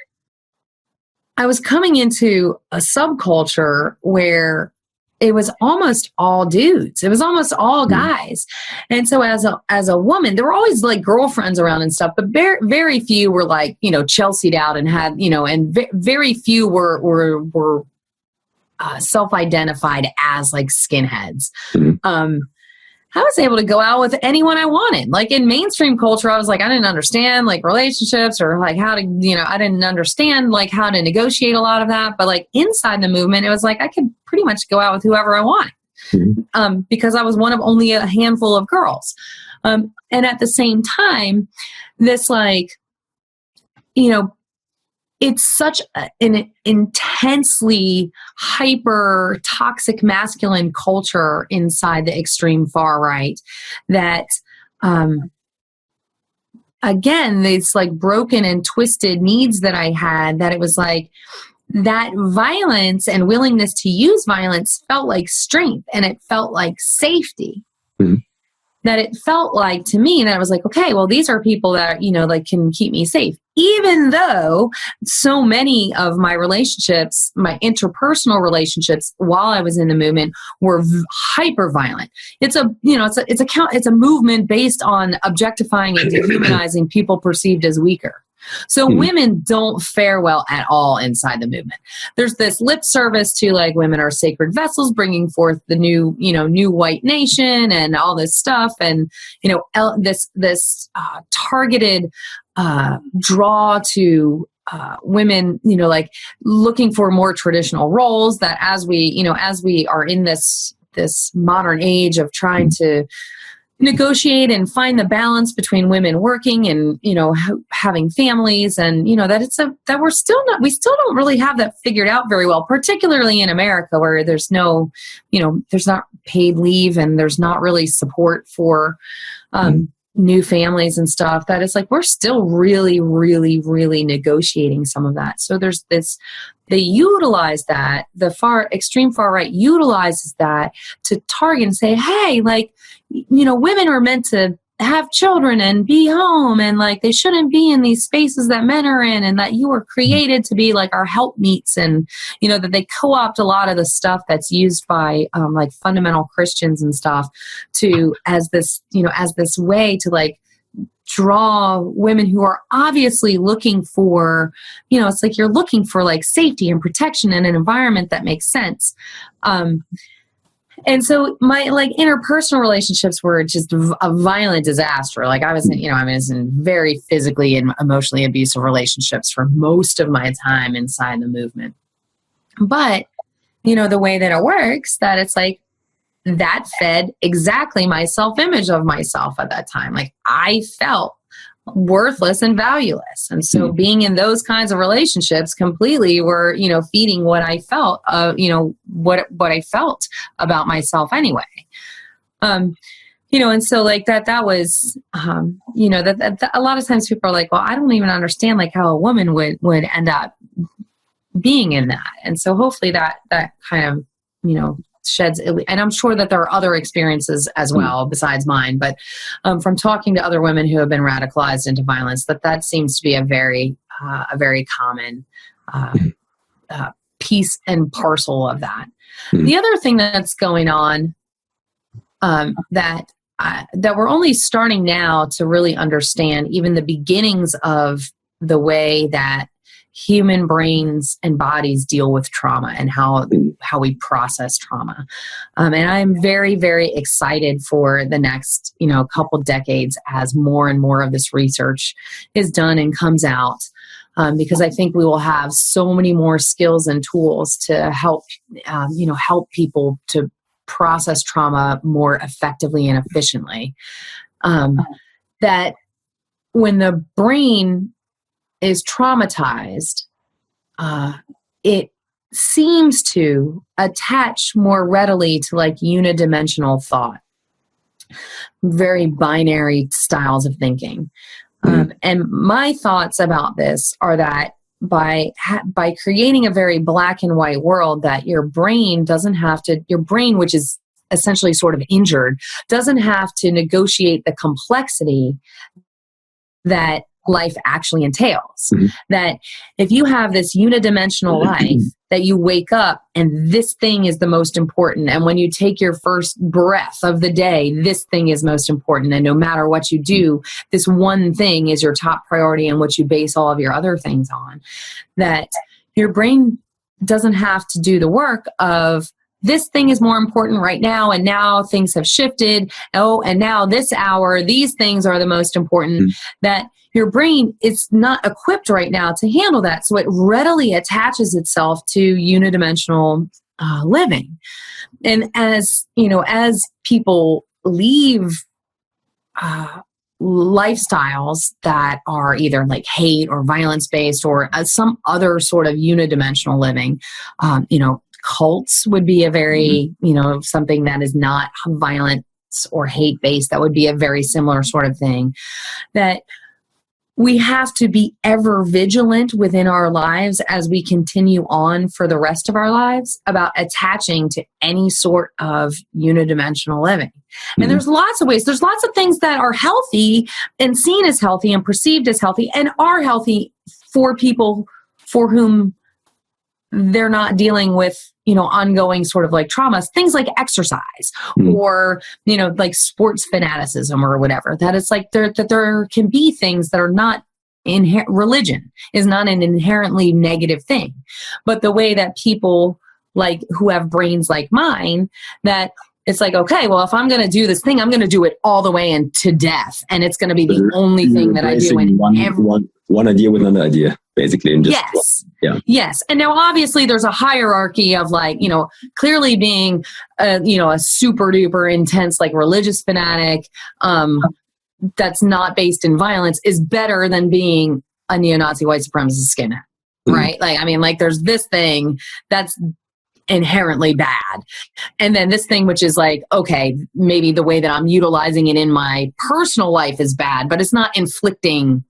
I was coming into a subculture where it was almost all dudes. It was almost all guys. And so as a woman, there were always like girlfriends around and stuff, but very few were like, you know, Chelsea'd out and had, you know, and very few were self-identified as like skinheads. I was able to go out with anyone I wanted. Like in mainstream culture, I was like, I didn't understand like relationships or like how to, you know, I didn't understand like how to negotiate a lot of that. But like inside the movement, it was like I could pretty much go out with whoever I wanted because I was one of only a handful of girls. And at the same time, this like, you know, it's such an intensely hyper toxic masculine culture inside the extreme far right that, again, these like broken and twisted needs that I had, that it was like that violence and willingness to use violence felt like strength and it felt like safety. That it felt like to me that I was like, okay, well, these are people that, you know, like can keep me safe. Even though so many of my relationships, my interpersonal relationships while I was in the movement were hyper violent. It's a, you know, it's a movement based on objectifying and dehumanizing people perceived as weaker. So women don't fare well at all inside the movement. There's this lip service to like women are sacred vessels bringing forth the new, you know, new white nation and all this stuff. And, you know, this targeted draw to women, you know, like looking for more traditional roles that as we are in this modern age of trying to negotiate and find the balance between women working and, you know, having families and, you know, that we still don't really have that figured out very well, particularly in America where there's no, you know, there's not paid leave and there's not really support for, new families and stuff. That it's like, we're still really, really, really negotiating some of that. So there's this, they utilize that, the extreme far right utilizes that to target and say, hey, like, you know, women are meant to have children and be home, and like they shouldn't be in these spaces that men are in, and that you were created to be like our helpmeets, and that they co-opt a lot of the stuff that's used by like fundamental Christians and stuff to as this way to like draw women who are obviously looking for, it's like you're looking for like safety and protection in an environment that makes sense. And so my like interpersonal relationships were just a violent disaster. Like I was in very physically and emotionally abusive relationships for most of my time inside the movement. But, the way that it works, that it's like that fed exactly my self-image of myself at that time. Like I felt worthless and valueless. And so being in those kinds of relationships completely were, feeding what I felt, what I felt about myself anyway. And so like that was, that a lot of times people are like, well, I don't even understand like how a woman would end up being in that. And so hopefully that kind of, sheds, and I'm sure that there are other experiences as well besides mine, but from talking to other women who have been radicalized into violence, that seems to be a very common piece and parcel of that. The other thing that's going on that we're only starting now to really understand, even the beginnings of the way that human brains and bodies deal with trauma and how we process trauma. And I'm very, very excited for the next, couple decades as more and more of this research is done and comes out. Because I think we will have so many more skills and tools to help people to process trauma more effectively and efficiently. That when the brain is traumatized, it seems to attach more readily to like unidimensional thought, very binary styles of thinking. And my thoughts about this are that by creating a very black and white world, that your brain, which is essentially sort of injured, doesn't have to negotiate the complexity that life actually entails. That if you have this unidimensional life, that you wake up and this thing is the most important, and when you take your first breath of the day, this thing is most important, and no matter what you do, this one thing is your top priority and what you base all of your other things on, that your brain doesn't have to do the work of this thing is more important right now, and now things have shifted. Oh, and now this hour, these things are the most important. That your brain is not equipped right now to handle that. So it readily attaches itself to unidimensional living. And as people leave lifestyles that are either like hate or violence based or some other sort of unidimensional living, cults would be a very, something that is not violence or hate based. That would be a very similar sort of thing. That we have to be ever vigilant within our lives as we continue on for the rest of our lives about attaching to any sort of unidimensional living. And there's lots of ways. There's lots of things that are healthy and seen as healthy and perceived as healthy and are healthy for people for whom they're not dealing with, ongoing sort of like traumas, things like exercise or, like sports fanaticism or whatever. That it's like there can be things that are not religion is not an inherently negative thing. But the way that people like who have brains like mine, that it's like, okay, well, if I'm going to do this thing, I'm going to do it all the way into death. And it's going to be the only thing that I do. One idea with another idea, basically. And Yes. And now obviously there's a hierarchy of like, clearly being, a super duper intense, like religious fanatic, that's not based in violence is better than being a neo-Nazi white supremacist skinhead, right? Like, I mean, like there's this thing that's inherently bad. And then this thing, which is like, okay, maybe the way that I'm utilizing it in my personal life is bad, but it's not inflicting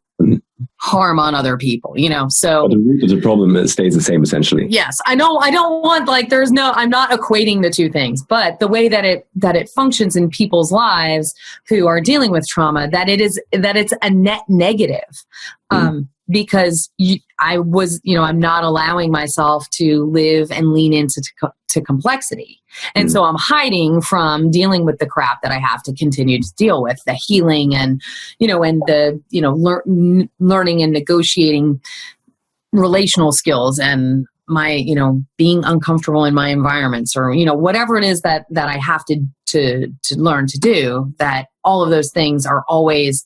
harm on other people, so. But the root of the problem stays the same, essentially. Yes, I don't want, like, I'm not equating the two things, but the way that it functions in people's lives who are dealing with trauma, that it's a net negative. Because I'm not allowing myself to live and lean into complexity. And so I'm hiding from dealing with the crap that I have to continue to deal with, the healing and, and the, learning and negotiating relational skills and my, being uncomfortable in my environments, or, whatever it is that I have to learn to do, that all of those things are always,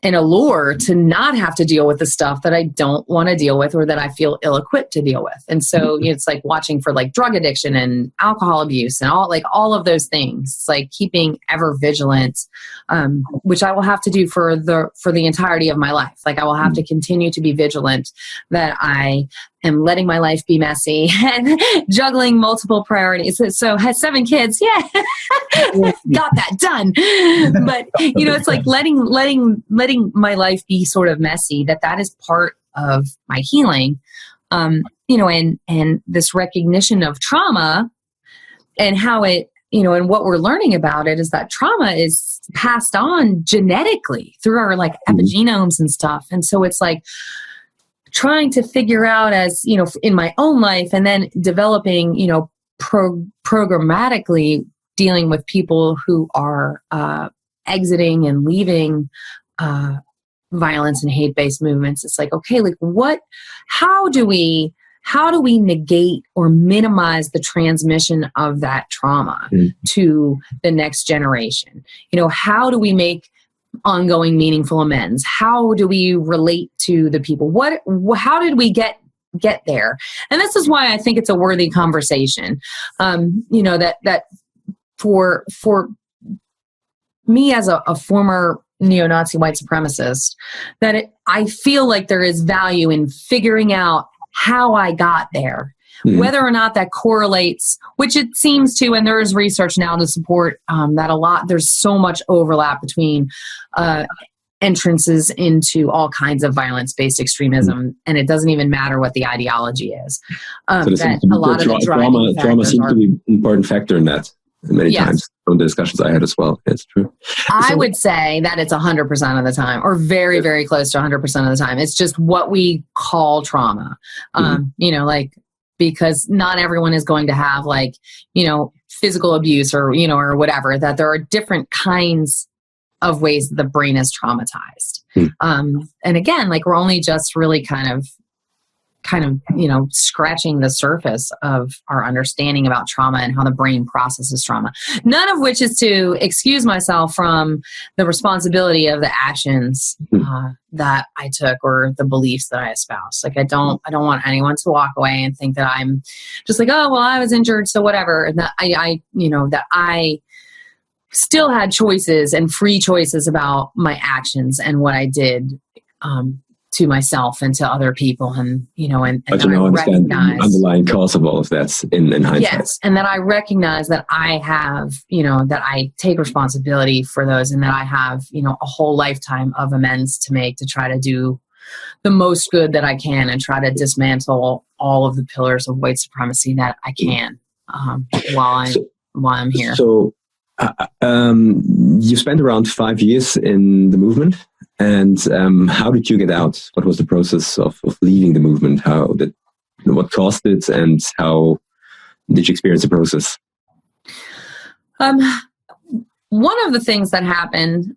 an allure to not have to deal with the stuff that I don't want to deal with or that I feel ill-equipped to deal with. And so it's like watching for like drug addiction and alcohol abuse and all of those things. It's like keeping ever vigilant, which I will have to do for the entirety of my life. Like I will have to continue to be vigilant that I am letting my life be messy and juggling multiple priorities. So has 7 kids. Yeah. Got that done. But, it's like letting my life be sort of messy, that is part of my healing. And this recognition of trauma and how it, and what we're learning about it is that trauma is passed on genetically through our like epigenomes and stuff. And so it's like trying to figure out, as, in my own life, and then developing, programmatically dealing with people who are exiting and leaving violence and hate-based movements. It's like, okay, like how do we negate or minimize the transmission of that trauma to the next generation? How do we make ongoing meaningful amends? How do we relate to the people? How did we get there? And this is why I think it's a worthy conversation. That for me as a former neo-Nazi white supremacist, I feel like there is value in figuring out how I got there, whether or not that correlates, which it seems to, and there is research now to support that a lot. There's so much overlap between entrances into all kinds of violence-based extremism, and it doesn't even matter what the ideology is. That a lot of the trauma seems to be an important factor in that. Many times from the discussions I had as well. It's true. I would say that it's 100% of the time, or very, very close to 100% of the time. It's just what we call trauma. Because not everyone is going to have physical abuse or whatever, that there are different kinds of ways that the brain is traumatized. And again, we're only just really kind of scratching the surface of our understanding about trauma and how the brain processes trauma. None of which is to excuse myself from the responsibility of the actions that I took or the beliefs that I espouse. I don't want anyone to walk away and think that I'm just like, oh, well, I was injured, so whatever. And that I still had choices and free choices about my actions and what I did, to myself and to other people, and but I understand the underlying cause of all of that in hindsight. Yes, and that I recognize that I have, that I take responsibility for those, and that I have, a whole lifetime of amends to make to try to do the most good that I can and try to dismantle all of the pillars of white supremacy that I can while I'm here. So you spent around 5 years in the movement. And how did you get out? What was the process of leaving the movement? What caused it, and how did you experience the process? One of the things that happened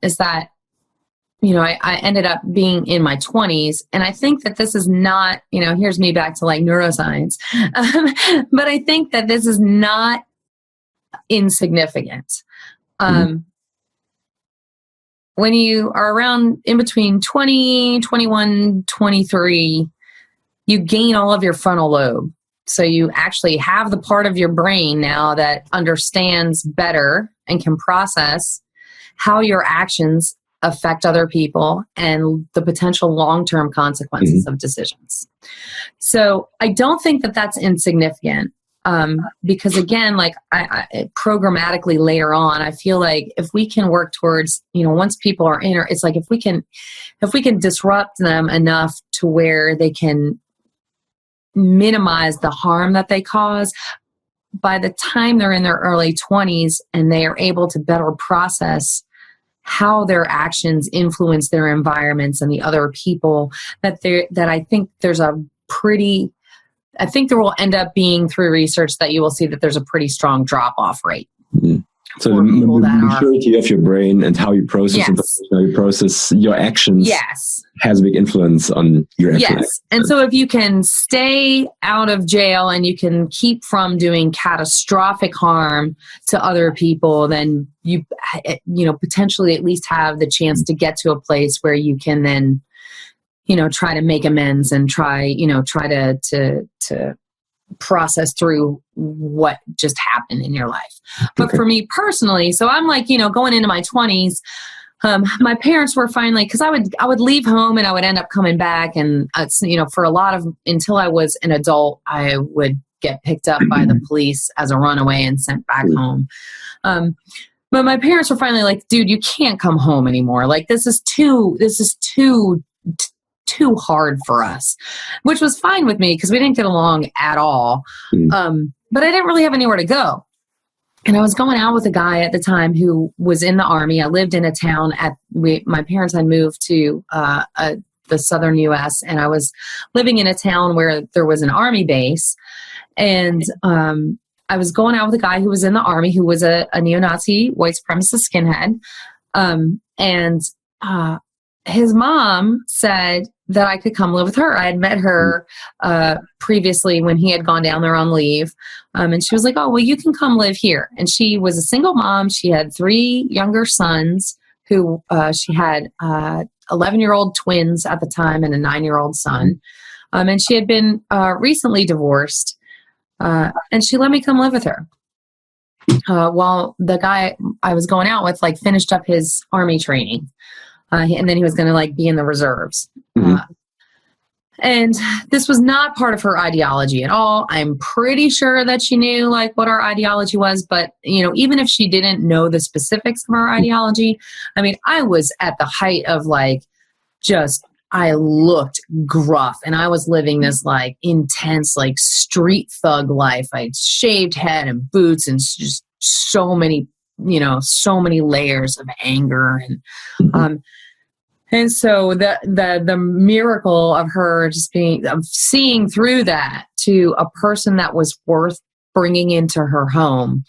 is that, I ended up being in my 20s, and I think that this is not, here's me back to neuroscience, but I think that this is not insignificant. When you are around in between 20, 21, 23, you gain all of your frontal lobe. So you actually have the part of your brain now that understands better and can process how your actions affect other people and the potential long-term consequences of decisions. So I don't think that that's insignificant. Because again, like I programmatically later on, I feel like if we can work towards, once people are in, it's like if we can disrupt them enough to where they can minimize the harm that they cause, by the time they're in their early 20s and they are able to better process how their actions influence their environments and the other people, that I think there's I think there will end up being, through research, that you will see that there's a pretty strong drop-off rate. Mm-hmm. So the maturity of your brain and how you process information, how you process your actions has a big influence on your actual actions. And so if you can stay out of jail and you can keep from doing catastrophic harm to other people, then you potentially at least have the chance to get to a place where you can then try to make amends and try to process through what just happened in your life. But for me personally, so I'm like, going into my 20s, my parents were finally, because I would leave home and I would end up coming back, and for a lot of, until I was an adult, I would get picked up by the police as a runaway and sent back home. But my parents were finally like, dude, you can't come home anymore. Like, this is too hard for us, which was fine with me because we didn't get along at all. But I didn't really have anywhere to go. And I was going out with a guy at the time who was in the Army. I lived in a town my parents had moved to the southern U.S., and I was living in a town where there was an Army base. And I was going out with a guy who was in the Army, who was a neo-Nazi white supremacist skinhead. And his mom said that I could come live with her. I had met her previously when he had gone down there on leave. And she was like, oh, well, you can come live here. And she was a single mom. She had 3 younger sons who she had 11-year-old twins at the time and a 9-year-old son. And she had been recently divorced. And she let me come live with her. While the guy I was going out with finished up his Army training. And then he was going to be in the reserves. And this was not part of her ideology at all. I'm pretty sure that she knew what our ideology was. But, even if she didn't know the specifics of our ideology, I mean, I was at the height of I looked gruff, and I was living this intense, street thug life. I had shaved head and boots and just so many layers of anger. And so the miracle of her of seeing through that to a person that was worth bringing into her home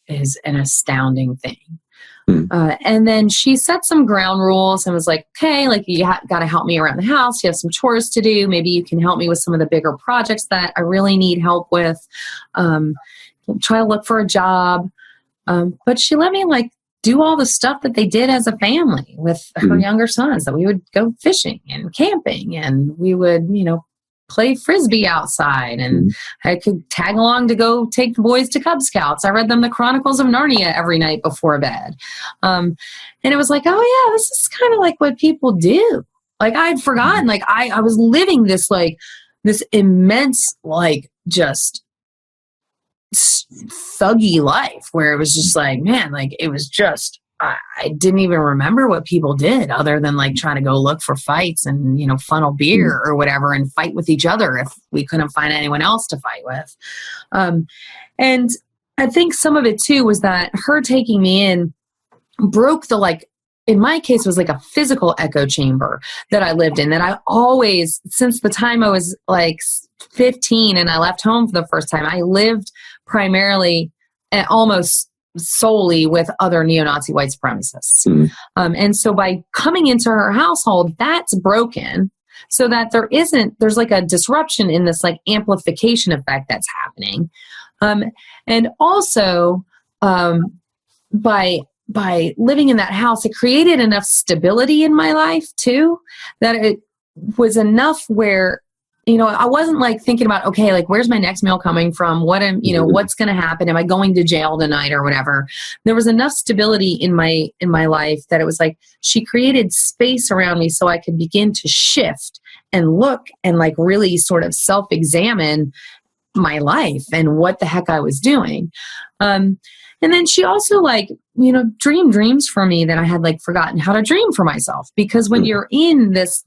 is an astounding thing. And then she set some ground rules and was like, okay, you got to help me around the house. You have some chores to do. Maybe you can help me with some of the bigger projects that I really need help with. Try to look for a job. But she let me do all the stuff that they did as a family with her younger sons, that we would go fishing and camping, and we would, play Frisbee outside, and I could tag along to go take the boys to Cub Scouts. I read them the Chronicles of Narnia every night before bed. And it was oh yeah, this is kind of what people do. I'd forgotten, I was living this, this immense, just thuggy life where it was just man, it was just, I didn't even remember what people did other than trying to go look for fights and, funnel beer or whatever and fight with each other if we couldn't find anyone else to fight with. And I think some of it too was that her taking me in broke the, in my case, was a physical echo chamber that I lived in, that I always, since the time I was 15 and I left home for the first time, I lived primarily and almost solely with other neo-Nazi white supremacists. And so by coming into her household, that's broken, so that there's a disruption in this amplification effect that's happening. And also by living in that house, it created enough stability in my life too, that it was enough where, I wasn't thinking about, okay, where's my next meal coming from? What's going to happen? Am I going to jail tonight or whatever? There was enough stability in my life that it was she created space around me so I could begin to shift and look and really sort of self-examine my life and what the heck I was doing. And then she also dreamed dreams for me that I had forgotten how to dream for myself, because when you're in this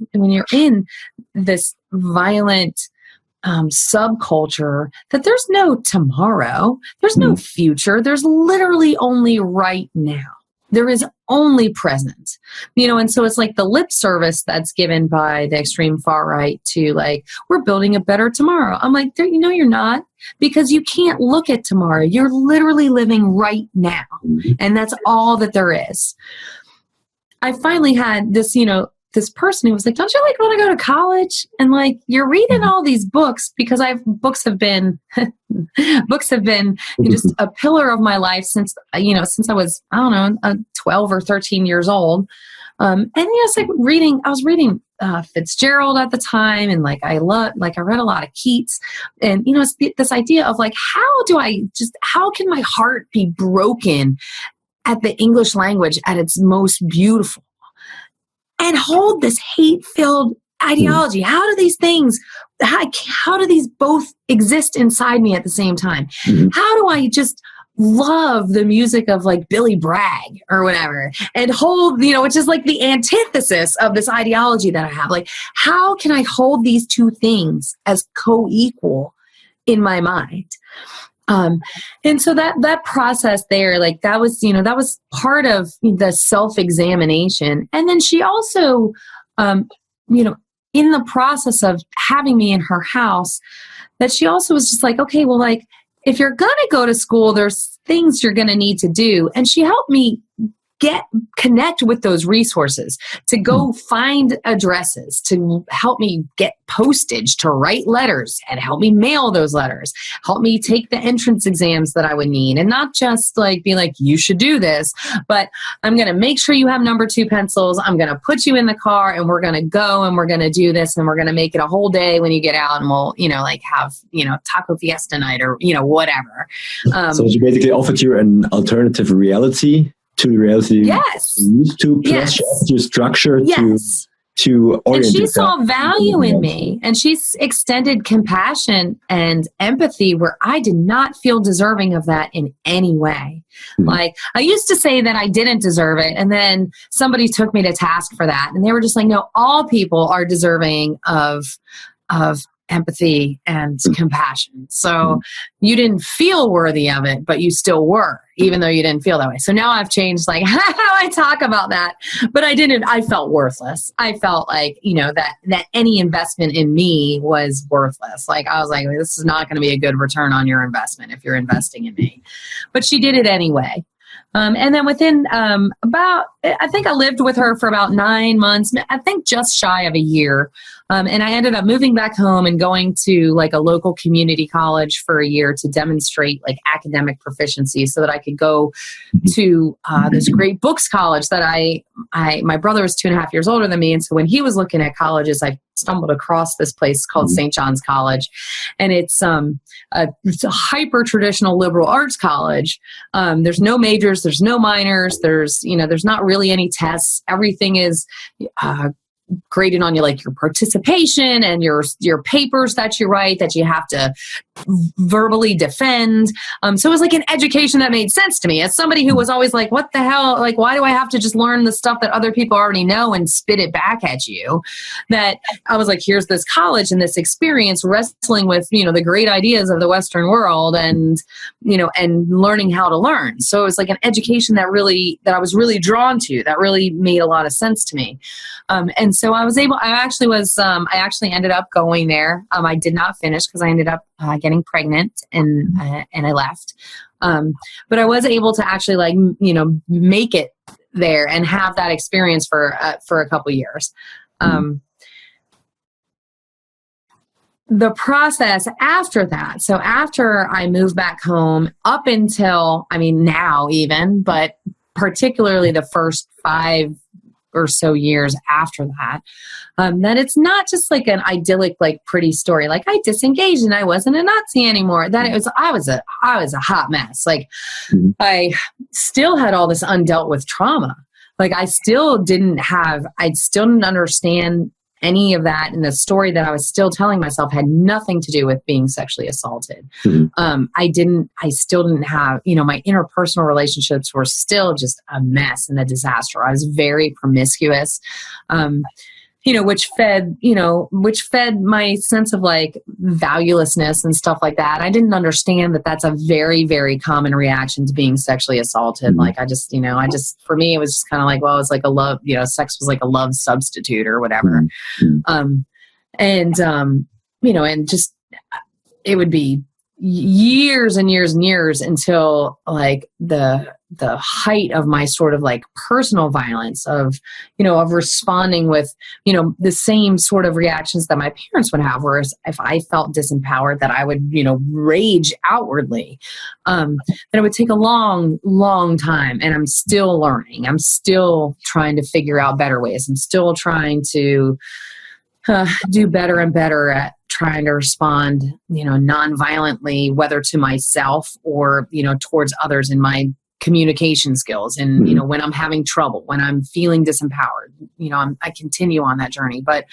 violent subculture, that there's no tomorrow, there's no future, there's literally only right now. There is only present, and so it's the lip service that's given by the extreme far right to we're building a better tomorrow. I'm you're not, because you can't look at tomorrow. You're literally living right now. And that's all that there is. I finally had this, this person who was don't you want to go to college? And you're reading all these books, because books have been just a pillar of my life since I was, 12 or 13 years old. And yes, I was reading Fitzgerald at the time. And I read a lot of Keats, and, it's this idea of how can my heart be broken at the English language at its most beautiful, and hold this hate-filled ideology? How do these things, how do these both exist inside me at the same time? How do I just love the music of Billy Bragg or whatever, and hold, which is the antithesis of this ideology that I have? How can I hold these two things as co-equal in my mind? And so that process there, that was part of the self-examination. And then she also, in the process of having me in her house, that she also was just okay, well, if you're going to go to school, there's things you're going to need to do. And she helped me connect with those resources, to go find addresses, to help me get postage, to write letters and help me mail those letters, help me take the entrance exams that I would need, and not just be you should do this, but I'm going to make sure you have number 2 pencils. I'm going to put you in the car, and we're going to go, and we're going to do this, and we're going to make it a whole day when you get out, and we'll, have, taco fiesta night, or, whatever. So she basically offered you an alternative reality to the reality yes. you used to, plus your structure to orient and she yourself. saw value in me, and she extended compassion and empathy where I did not feel deserving of that in any way. I used to say that I didn't deserve it, and then somebody took me to task for that, and they were just no, all people are deserving of empathy and compassion. So you didn't feel worthy of it, but you still were, even though you didn't feel that way. So now I've changed how I talk about that, but I felt worthless. I felt that any investment in me was worthless. I was this is not going to be a good return on your investment if you're investing in me. But she did it anyway. And then within I think I lived with her for about 9 months, I think just shy of a year. And I ended up moving back home and going to a local community college for a year to demonstrate academic proficiency, so that I could go to this great books college that my brother was 2.5 years older than me. And so when he was looking at colleges, I stumbled across this place called St. John's College. And it's a hyper traditional liberal arts college. There's no majors, there's no minors, there's not really any tests. Everything is graded on your participation and your papers that you write that you have to verbally defend. So it was an education that made sense to me as somebody who was always what the hell, why do I have to just learn the stuff that other people already know and spit it back at you? That I was here's this college and this experience wrestling with, the great ideas of the Western world, and, and learning how to learn. So it was an education that I was really drawn to, that really made a lot of sense to me. And so I actually ended up going there. I did not finish because I ended up getting pregnant, and I left. But I was able to actually make it there and have that experience for a couple years. The process after that, so after I moved back home, up until, now even, but particularly the first 5 or so years after that, that it's not just an idyllic, pretty story. I disengaged and I wasn't a Nazi anymore. That I was a hot mess. I still had all this undealt with trauma. I still didn't understand any of that. And the story that I was still telling myself had nothing to do with being sexually assaulted. I still didn't have, my interpersonal relationships were still just a mess and a disaster. I was very promiscuous. Which fed my sense of like valuelessness and stuff like that. I didn't understand that that's a very, very common reaction to being sexually assaulted. Like for me, it was just kind of like, well, it's like a love, sex was like a love substitute or whatever. And just, it would be years and years and years until like the height of my sort of like personal violence of responding with, the same sort of reactions that my parents would have, whereas if I felt disempowered, that I would, rage outwardly. Then it would take a long, long time. And I'm still learning. I'm still trying to figure out better ways. I'm still trying to do better and better at trying to respond, non-violently, whether to myself or, towards others in my communication skills. And, when I'm having trouble, when I'm feeling disempowered, I continue on that journey. But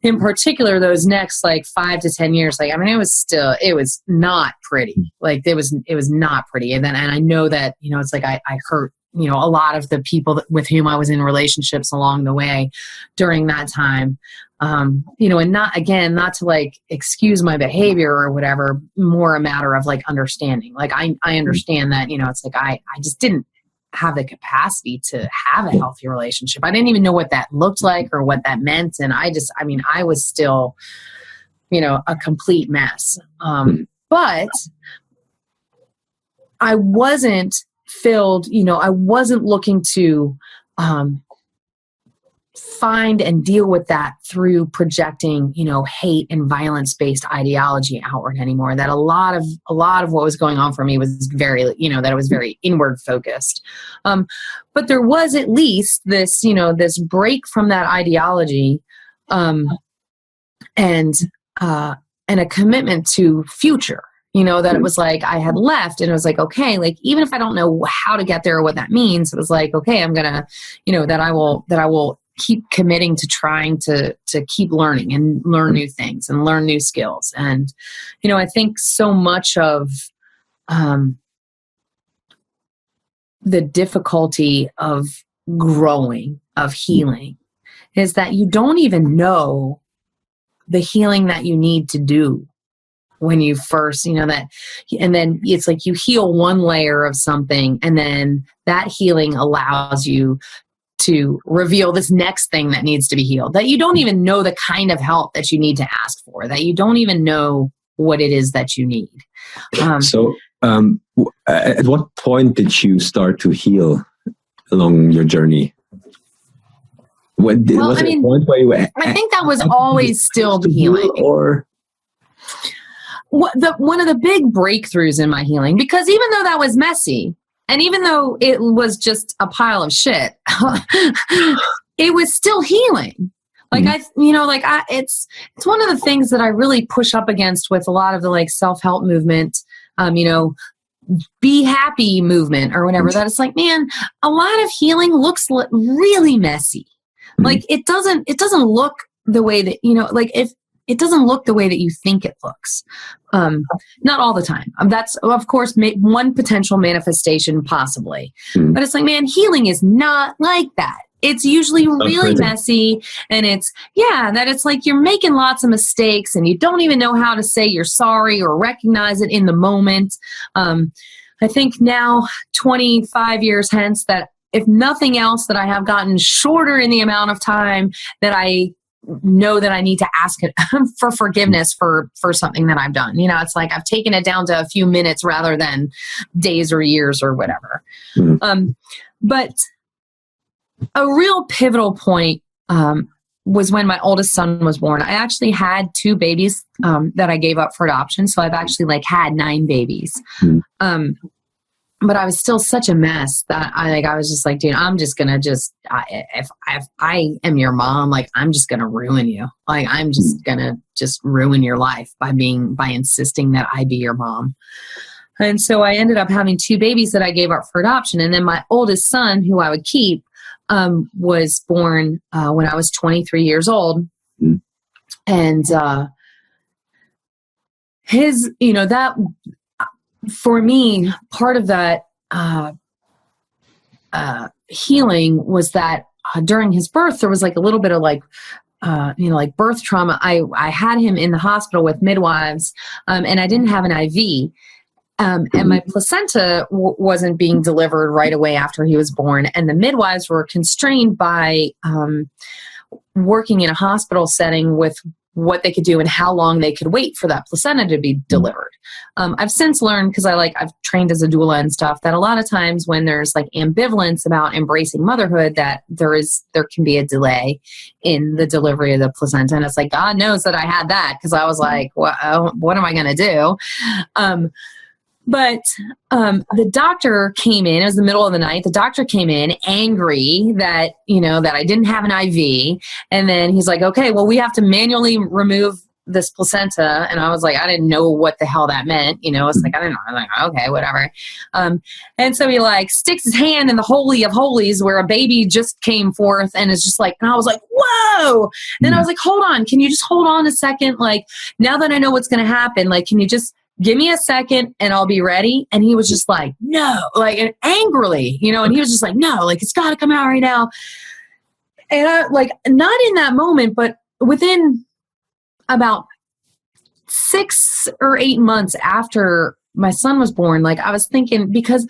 in particular, those next like 5 to 10 years, it was not pretty. Like it was not pretty. And I know that, it's like I hurt, a lot of the people with whom I was in relationships along the way during that time. And not to like excuse my behavior or whatever, more a matter of like understanding. Like I understand that, it's like I just didn't have the capacity to have a healthy relationship. I didn't even know what that looked like or what that meant. And I was still, a complete mess. But I wasn't filled, I wasn't looking to, find and deal with that through projecting, hate and violence-based ideology outward anymore. That a lot of what was going on for me was very, that it was very inward focused. But there was at least this, this break from that ideology, and a commitment to future. That it was like I had left and it was like, okay, like even if I don't know how to get there or what that means, it was like, okay, I'm gonna, that I will keep committing to trying to keep learning and learn new things and learn new skills. And, I think so much of the difficulty of growing, of healing, is that you don't even know the healing that you need to do when you first, and then it's like you heal one layer of something and then that healing allows you to reveal this next thing that needs to be healed, that you don't even know the kind of help that you need to ask for, that you don't even know what it is that you need. At what point did you start to heal along your journey? Was it a point where you I think that was always still healing. Or one of the big breakthroughs in my healing, because even though that was messy, and even though it was just a pile of shit, it was still healing. Like it's one of the things that I really push up against with a lot of the like self-help movement, be happy movement or whatever, that it's like, man, a lot of healing looks really messy. Like it doesn't look the way that, if it doesn't look the way that you think it looks. Not all the time. That's, of course, one potential manifestation possibly. But it's like, man, healing is not like that. It's usually really messy. And it's like you're making lots of mistakes and you don't even know how to say you're sorry or recognize it in the moment. I think now, 25 years hence, that if nothing else, that I have gotten shorter in the amount of time that I know that I need to ask it for forgiveness for something that I've done. It's like I've taken it down to a few minutes rather than days or years or whatever. But a real pivotal point was when my oldest son was born. I actually had 2 babies that I gave up for adoption. So I've actually had 9 babies. But I was still such a mess that I was just like, dude, I'm just going to if I am your mom, I'm just going to ruin you. I'm just going to ruin your life by insisting that I be your mom. And so I ended up having 2 babies that I gave up for adoption. And then my oldest son, who I would keep, was born when I was 23 years old. Mm. And his, that for me, part of that healing was that during his birth, there was like a little bit of like, like birth trauma. I had him in the hospital with midwives, and I didn't have an IV. And my placenta wasn't being delivered right away after he was born. And the midwives were constrained by working in a hospital setting with what they could do and how long they could wait for that placenta to be delivered. I've since learned, because I've trained as a doula and stuff, that a lot of times when there's like ambivalence about embracing motherhood, that there can be a delay in the delivery of the placenta. And it's like, God knows that I had that, because I was like, what am I going to do? But the doctor came in, it was the middle of the night. The doctor came in angry that, that I didn't have an IV. And then he's like, okay, well, we have to manually remove this placenta. And I was like, I didn't know what the hell that meant. It's like, I don't know. I'm like, okay, whatever. And so he like sticks his hand in the Holy of Holies where a baby just came forth, and it's just like, and I was like, whoa. And then I was like, hold on. Can you just hold on a second? Like, now that I know what's going to happen, like, can you just give me a second and I'll be ready? And he was just like, no, like, and angrily, and he was just like, no, like, it's got to come out right now. And I, like, not in that moment, but within about 6 or 8 months after my son was born, like, I was thinking, because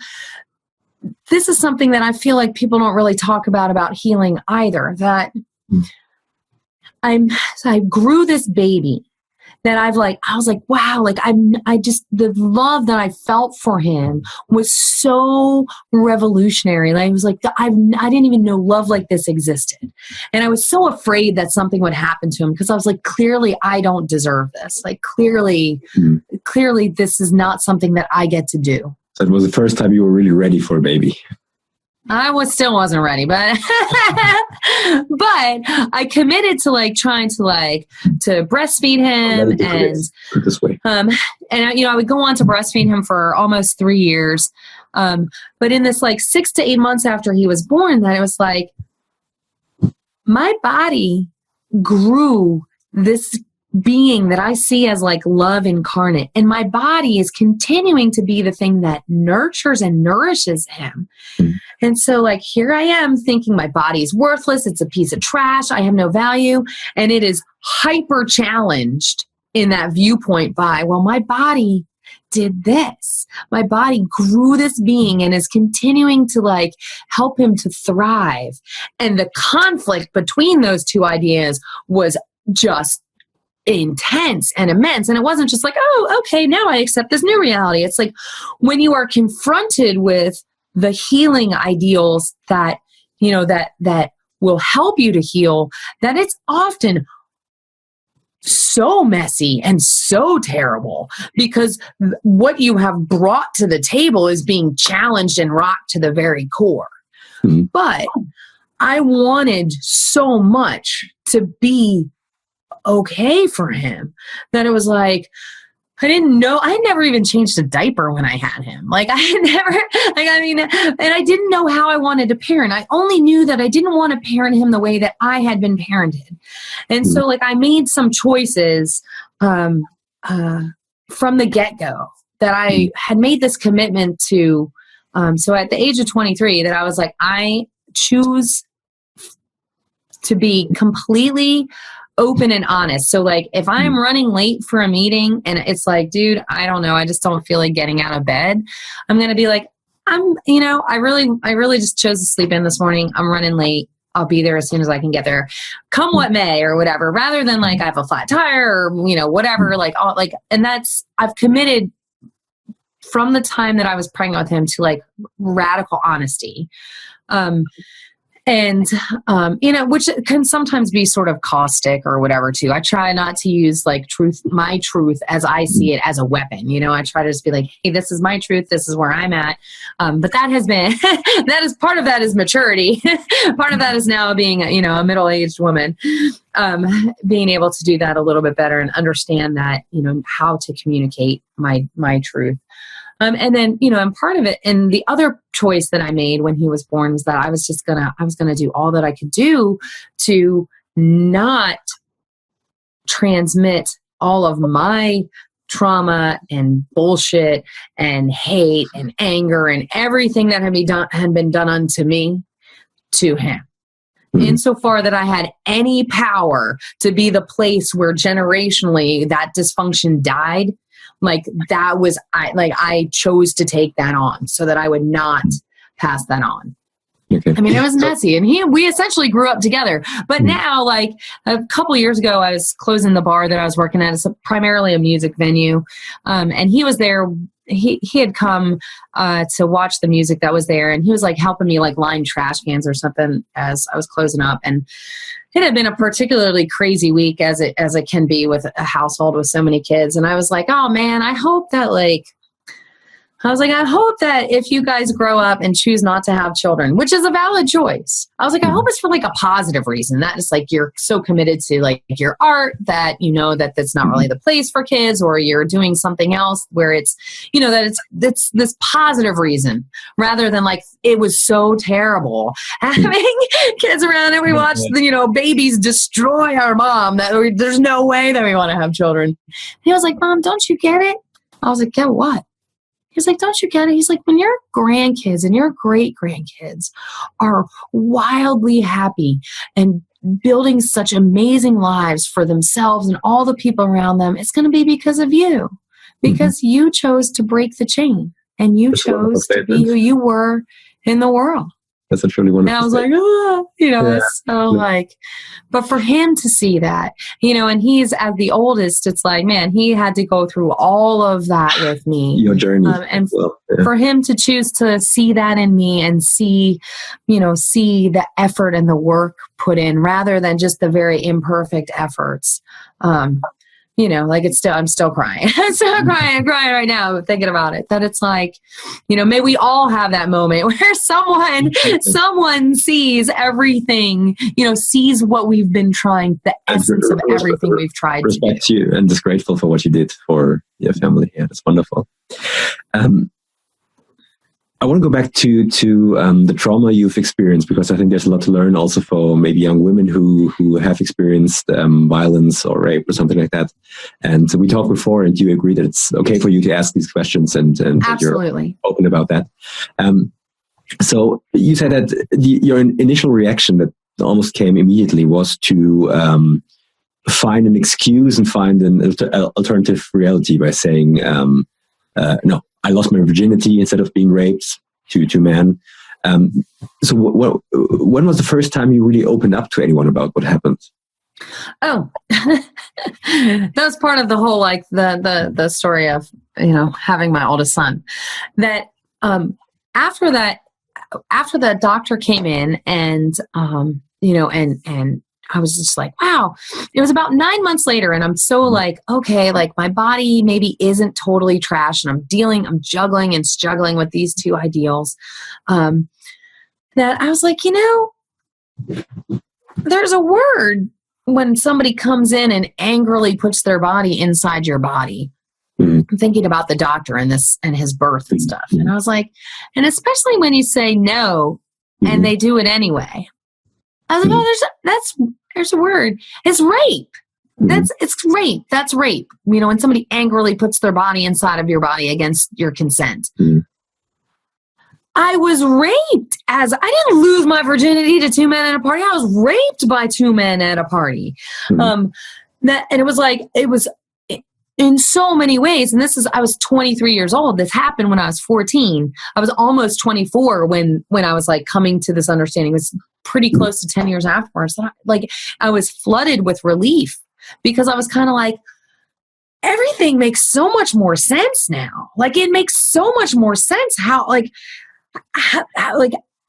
this is something that I feel like people don't really talk about healing either, that I grew this baby that I was like, wow, like the love that I felt for him was so revolutionary. Like, I was like, I didn't even know love like this existed. And I was so afraid that something would happen to him, because I was like, clearly I don't deserve this. Like, clearly this is not something that I get to do. So it was the first time you were really ready for a baby. I still wasn't ready, but I committed to like trying to breastfeed him, and put it this way. And I would go on to breastfeed him for almost 3 years. But in this like 6 to 8 months after he was born, that it was like my body grew this being that I see as like love incarnate, and my body is continuing to be the thing that nurtures and nourishes him. And so like, here I am thinking my body is worthless, it's a piece of trash, I have no value, and it is hyper challenged in that viewpoint by, well, my body did this, my body grew this being and is continuing to like help him to thrive. And the conflict between those two ideas was just intense and immense. And it wasn't just like, oh, okay, now I accept this new reality. It's like, when you are confronted with the healing ideals that, that will help you to heal, that it's often so messy and so terrible, because what you have brought to the table is being challenged and rocked to the very core. Mm-hmm. But I wanted so much to be okay for him that it was like, I didn't know, I never even changed a diaper when I had him. Like, I had never, and I didn't know how I wanted to parent. I only knew that I didn't want to parent him the way that I had been parented. And so like, I made some choices from the get-go that I had made this commitment to. So at the age of 23, that I was like, I choose to be completely open and honest. So like, if I'm running late for a meeting and it's like, dude, I don't know, I just don't feel like getting out of bed, I'm going to be like, I really just chose to sleep in this morning. I'm running late. I'll be there as soon as I can get there, come what may or whatever, rather than like I have a flat tire or, whatever, and that's, I've committed from the time that I was pregnant with him to like radical honesty. And, which can sometimes be sort of caustic or whatever too. I try not to use like my truth as I see it as a weapon. I try to just be like, hey, this is my truth. This is where I'm at. But that has been, part of that is maturity. Part of that is now being, a middle-aged woman, being able to do that a little bit better and understand that, how to communicate my truth. And then, and part of it, and the other choice that I made when he was born was that I was going to do all that I could do to not transmit all of my trauma and bullshit and hate and anger and everything that had been done unto me to him. Insofar that I had any power to be the place where generationally that dysfunction died, like that was, I chose to take that on so that I would not pass that on. Okay. I mean, it was messy, and we essentially grew up together. But now, like a couple years ago, I was closing the bar that I was working at. It's primarily a music venue, and he was there. He had come to watch the music that was there, and he was like helping me like line trash cans or something as I was closing up. And it had been a particularly crazy week, as it can be with a household with so many kids. And I was like, oh man, I hope that I hope that if you guys grow up and choose not to have children, which is a valid choice, I was like, I hope it's for like a positive reason. That is like you're so committed to like your art that you know that that's not really the place for kids, or you're doing something else where it's, you know, that it's this positive reason rather than like it was so terrible having kids around and we watched babies destroy our mom. That there's no way that we want to have children. And he was like, Mom, don't you get it? I was like, get what? He's like, don't you get it? He's like, when your grandkids and your great-grandkids are wildly happy and building such amazing lives for themselves and all the people around them, it's going to be because of you. Because you chose to break the chain and you chose to be who you were in the world. That's a truly wonderful. And I was like, oh, it's so like, but for him to see that, and he's as the oldest, it's like, man, he had to go through all of that with me. Your journey. And for him to choose to see that in me and see the effort and the work put in rather than just the very imperfect efforts. I'm still crying. I'm crying right now thinking about it. That it's like, may we all have that moment where someone sees everything, sees what we've been trying, the essence of everything we've tried to do. Respects you and is grateful for what you did for your family. Yeah, that's wonderful. I want to go back to the trauma you've experienced, because I think there's a lot to learn also for maybe young women who have experienced violence or rape or something like that. And so we talked before, and you agree that it's okay for you to ask these questions and Absolutely. You're open about that. So you said that your initial reaction that almost came immediately was to find an excuse and find an alternative reality by saying, no, I lost my virginity instead of being raped to men. So when was the first time you really opened up to anyone about what happened? Oh, that was part of the whole, like the story of, having my oldest son. That after the doctor came in and, and I was just like, wow. It was about 9 months later, and I'm so like, okay, like my body maybe isn't totally trash, and I'm juggling and struggling with these two ideals. That I was like, there's a word when somebody comes in and angrily puts their body inside your body. I'm thinking about the doctor and his birth and stuff. And I was like, and especially when you say no and they do it anyway. I was like, oh, there's a word. It's rape. It's rape. That's rape. When somebody angrily puts their body inside of your body against your consent. I was raped I didn't lose my virginity to two men at a party. I was raped by two men at a party. And it was in so many ways. And I was 23 years old. This happened when I was 14. I was almost 24 when I was like coming to this understanding. It was pretty close to 10 years afterwards. I was flooded with relief because I was kind of like, everything makes so much more sense now. Like it makes so much more sense how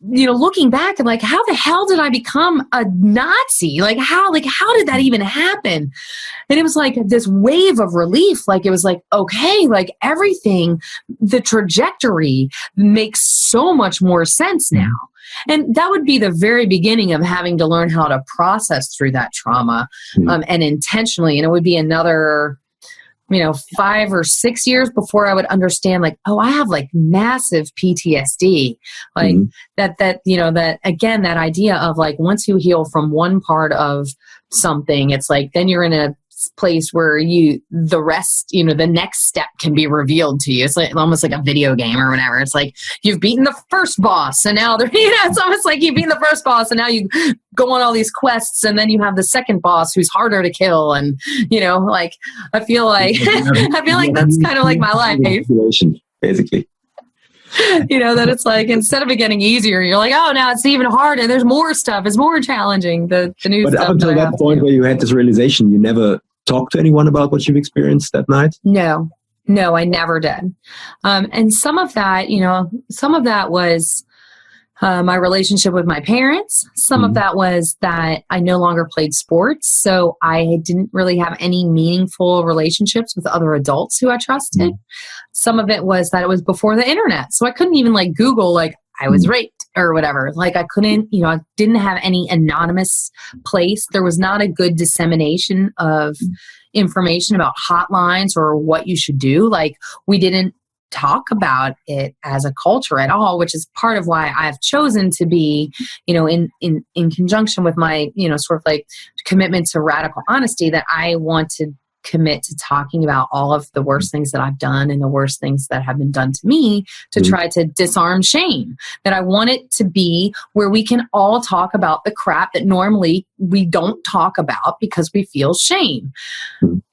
looking back and like, how the hell did I become a Nazi? How did that even happen? And it was like this wave of relief. Like, it was like, okay, like everything, the trajectory makes so much more sense now. And that would be the very beginning of having to learn how to process through that trauma and intentionally. And it would be another 5 or 6 years before I would understand, like, oh, I have like massive PTSD. Like that idea of like, once you heal from one part of something, it's like, then you're in a place where the rest, the next step can be revealed to you. It's like almost like a video game or whatever. It's like you've beaten the first boss, and now it's almost like you've beaten the first boss, and now you go on all these quests, and then you have the second boss who's harder to kill, and like I feel like that's kind of like my life, basically. That it's like instead of it getting easier, you're like, oh, now it's even harder. There's more stuff. It's more challenging. The new but stuff. But up until that point where you had this realization, you never talked to anyone about what you've experienced that night? No, I never did. And some of that was my relationship with my parents. Some of that was that I no longer played sports. So I didn't really have any meaningful relationships with other adults who I trusted. Some of it was that it was before the internet. So I couldn't even like Google, like I was raped or whatever. Like I couldn't, I didn't have any anonymous place. There was not a good dissemination of information about hotlines or what you should do. Like we didn't talk about it as a culture at all, which is part of why I've chosen to be, in conjunction with my, sort of like commitment to radical honesty, that I want to commit to talking about all of the worst things that I've done and the worst things that have been done to me to try to disarm shame. That I want it to be where we can all talk about the crap that normally we don't talk about because we feel shame.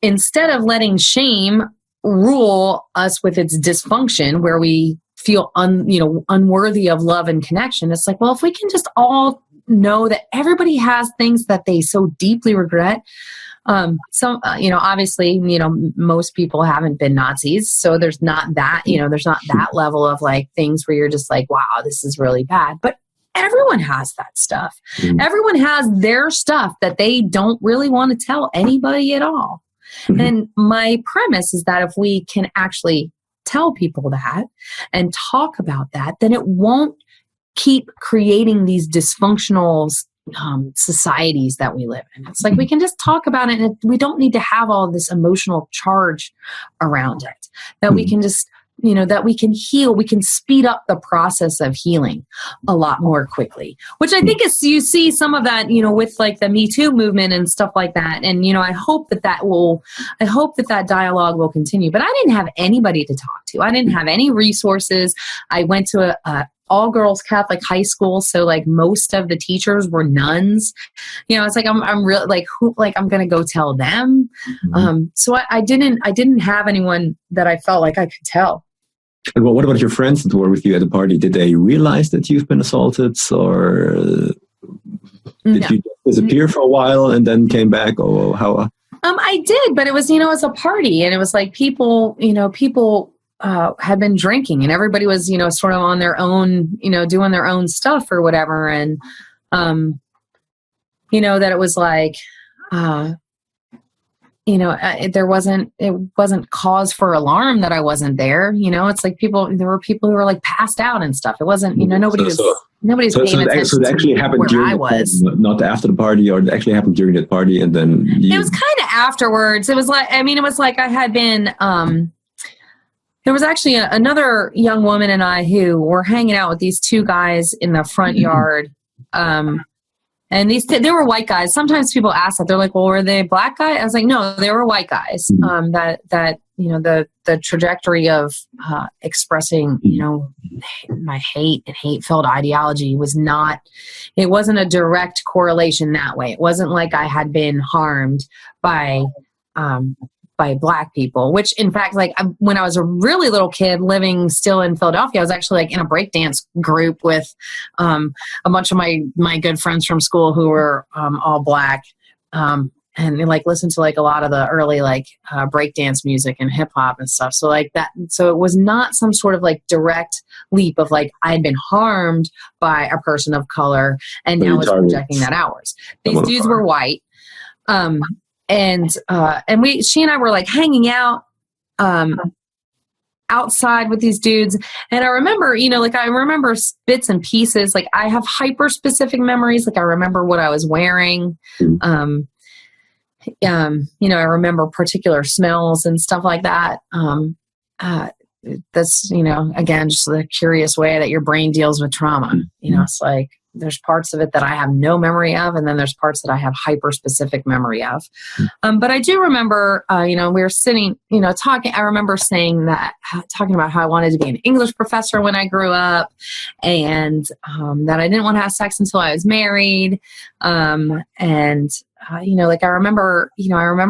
Instead of letting shame rule us with its dysfunction where we feel unworthy of love and connection. It's like, well, if we can just all know that everybody has things that they so deeply regret. Obviously, most people haven't been Nazis, so there's not that, there's not that level of like things where you're just like, wow, this is really bad. But everyone has that stuff. Everyone has their stuff that they don't really want to tell anybody at all. And my premise is that if we can actually tell people that and talk about that, then it won't keep creating these dysfunctional societies that we live in. It's like we can just talk about it and we don't need to have all this emotional charge around it. That we can just, that we can heal, we can speed up the process of healing a lot more quickly, which I think is, you see some of that, with like the Me Too movement and stuff like that. And, I hope that that dialogue will continue, but I didn't have anybody to talk to. I didn't have any resources. I went to a all-girls Catholic high school, so like most of the teachers were nuns. It's like I'm really like who, like I'm gonna go tell them. So I didn't have anyone that I felt like I could tell. And what about your friends that were with you at the party? Did they realize that you've been assaulted, or did you disappear for a while and then came back? Or how? I did, but it was it was a party, and it was like people had been drinking, and everybody was sort of on their own, doing their own stuff or whatever, and that it was like it wasn't cause for alarm that I wasn't there. It's like there were people who were like passed out and stuff. It wasn't, nobody's paying attention. So it actually happened where during I was. Not after the party, or it actually happened during that party, and then it was kind of afterwards. It was like, it was like I had been, there was actually another young woman and I who were hanging out with these two guys in the front yard. And they were white guys. Sometimes people ask that. They're like, well, were they black guys? I was like, no, they were white guys. The trajectory of expressing, my hate and hate-filled ideology it wasn't a direct correlation that way. It wasn't like I had been harmed by black people, which in fact, like when I was a really little kid living still in Philadelphia, I was actually like in a breakdance group with a bunch of my good friends from school who were all black. And they like listened to like a lot of the early like breakdance music and hip hop and stuff. So like that, so it was not some sort of like direct leap of like I had been harmed by a person of color and now was projecting that outwards. These dudes were white. And she and I were like hanging out, outside with these dudes. And I remember, I remember bits and pieces, like I have hyper specific memories. Like I remember what I was wearing. I remember particular smells and stuff like that. That's, again, just the curious way that your brain deals with trauma. It's like, there's parts of it that I have no memory of, and then there's parts that I have hyper specific memory of. But I do remember, we were sitting, talking. I remember talking about how I wanted to be an English professor when I grew up, and that I didn't want to have sex until I was married. I remember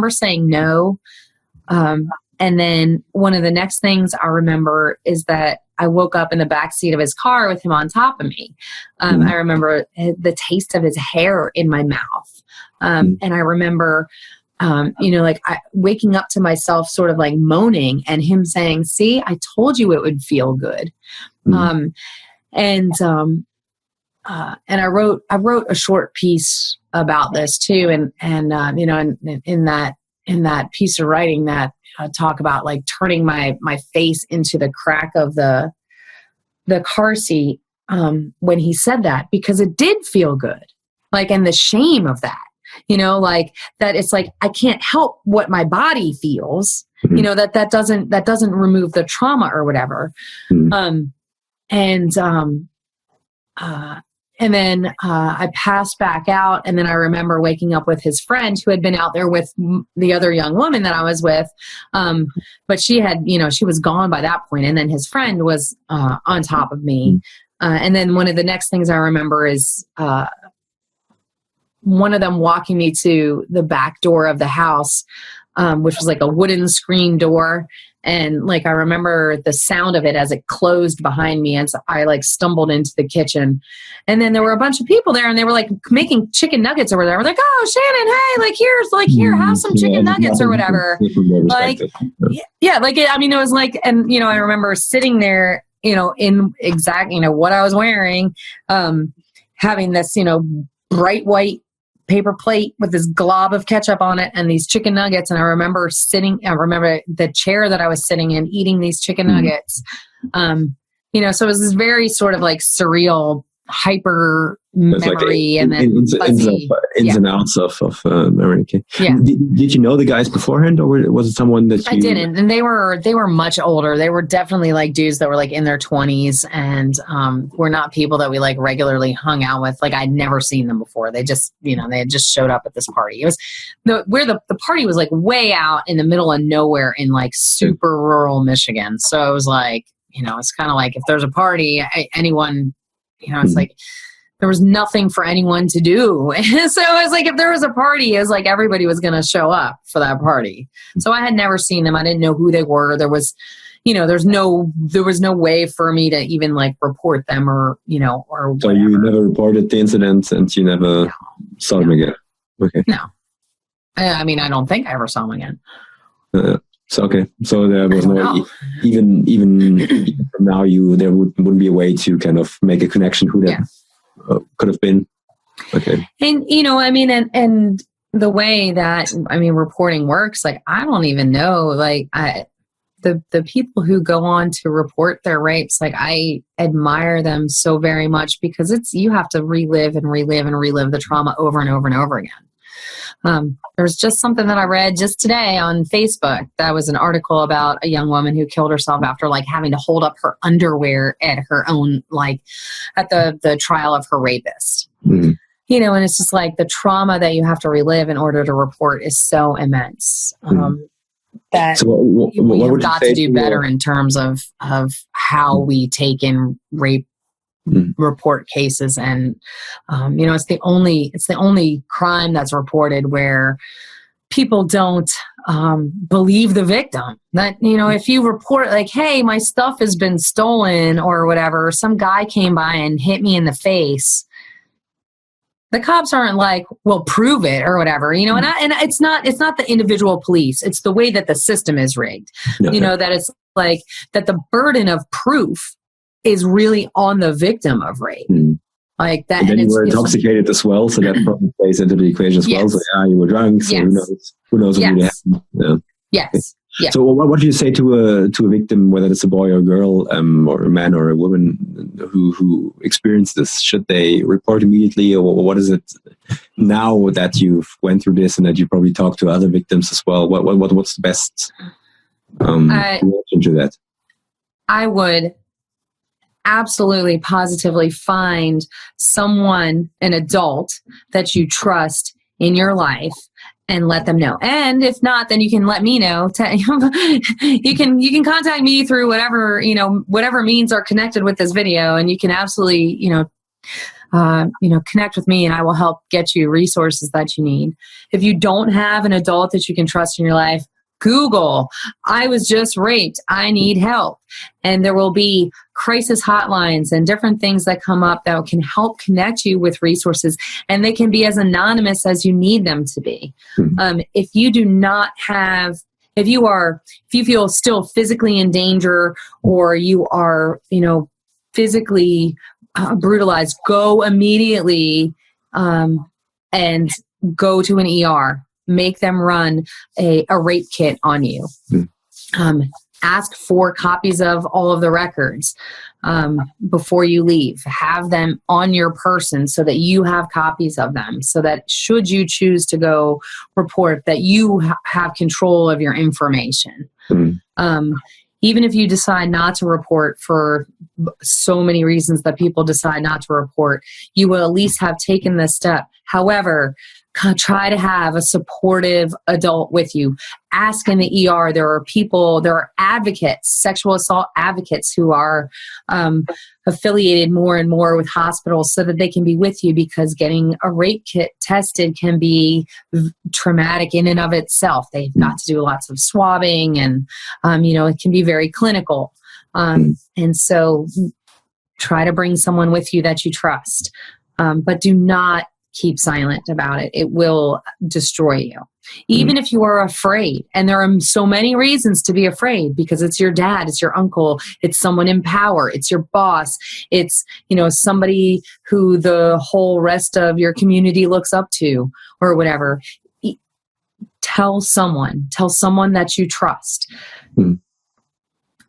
saying no. And then one of the next things I remember is that I woke up in the backseat of his car with him on top of me. I remember the taste of his hair in my mouth. And I remember, waking up to myself sort of like moaning and him saying, see, I told you it would feel good. And I wrote a short piece about this too. And in that piece of writing that talk about like turning my face into the crack of the car seat when he said that, because it did feel good. Like, and the shame of that, like that it's like, I can't help what my body feels, that doesn't remove the trauma or whatever. And then I passed back out, and then I remember waking up with his friend who had been out there with the other young woman that I was with. But she had, she was gone by that point, and then his friend was on top of me. And then one of the next things I remember is one of them walking me to the back door of the house, which was like a wooden screen door. And like, I remember the sound of it as it closed behind me. And so I like stumbled into the kitchen, and then there were a bunch of people there, and they were like making chicken nuggets over there. We're like, oh, Shannon, hey, here, have some chicken nuggets or whatever. Like, yeah, like, it was like, and, I remember sitting there, in exact, what I was wearing, having this, bright white paper plate with this glob of ketchup on it and these chicken nuggets. And I remember the chair that I was sitting in eating these chicken nuggets. So it was this very sort of like surreal, hyper memory, like and then ins and outs of memory. Okay. Yeah. Did you know the guys beforehand, or was it someone that you... I didn't, and they were much older. They were definitely like dudes that were like in their 20s, and were not people that we like regularly hung out with. Like, I'd never seen them before. They just, they had just showed up at this party. It was the party was like way out in the middle of nowhere in like super rural Michigan. So it was like, it's kind of like if there's a party, anyone, it's like there was nothing for anyone to do. So it was like if there was a party, it was like everybody was going to show up for that party. So I had never seen them. I didn't know who they were. There was, there was no way for me to even like report them or or whatever. So you never reported the incident, and you never saw them again? Okay. No. I don't think I ever saw them again. So there was no even from now there wouldn't be a way to kind of make a connection who that could have been. Okay. And and the way that reporting works, like I don't even know, like the people who go on to report their rapes, like I admire them so very much, because you have to relive the trauma over and over and over again. There's just something that I read just today on Facebook. That was an article about a young woman who killed herself after like having to hold up her underwear at her own, like at the trial of her rapist. And it's just like the trauma that you have to relive in order to report is so immense. That we've got to do better in terms of how we take in rape report cases, and it's the only crime that's reported where people don't believe the victim. That if you report like, hey, my stuff has been stolen or whatever, some guy came by and hit me in the face, the cops aren't like, well, prove it or whatever, and it's not the individual police, it's the way that the system is rigged. That it's like that the burden of proof is really on the victim of rape. Like that. And then you were intoxicated as well, so that probably plays into the equation as well. So you were drunk, so who knows what really happened. Yeah. Yes. Yeah. So what do you say to a victim, whether it's a boy or a girl, or a man or a woman who experienced this? Should they report immediately, or what is it now that you've went through this and that you probably talked to other victims as well? What's the best reaction to that? I would absolutely positively find someone, an adult that you trust in your life, and let them know. And if not, then you can let me know. You can contact me through whatever, whatever means are connected with this video, and you can absolutely, connect with me, and I will help get you resources that you need. If you don't have an adult that you can trust in your life, Google, I was just raped, I need help. And there will be crisis hotlines and different things that come up that can help connect you with resources, and they can be as anonymous as you need them to be. If you do not have, if you feel still physically in danger, or you are, physically brutalized, go immediately and go to an ER. Make them run a rape kit on you. Ask for copies of all of the records before you leave. Have them on your person so that you have copies of them, so that should you choose to go report, that you have control of your information. Even if you decide not to report for so many reasons that people decide not to report, you will at least have taken this step. However, try to have a supportive adult with you. Ask in the ER. There are advocates, sexual assault advocates, who are affiliated more and more with hospitals so that they can be with you, because getting a rape kit tested can be traumatic in and of itself. They've got to do lots of swabbing, and, it can be very clinical. And so try to bring someone with you that you trust, but do not keep silent about it. It will destroy you. Even if you are afraid, and there are so many reasons to be afraid, because it's your dad, it's your uncle, it's someone in power, it's your boss, it's, somebody who the whole rest of your community looks up to, or whatever. Tell someone that you trust.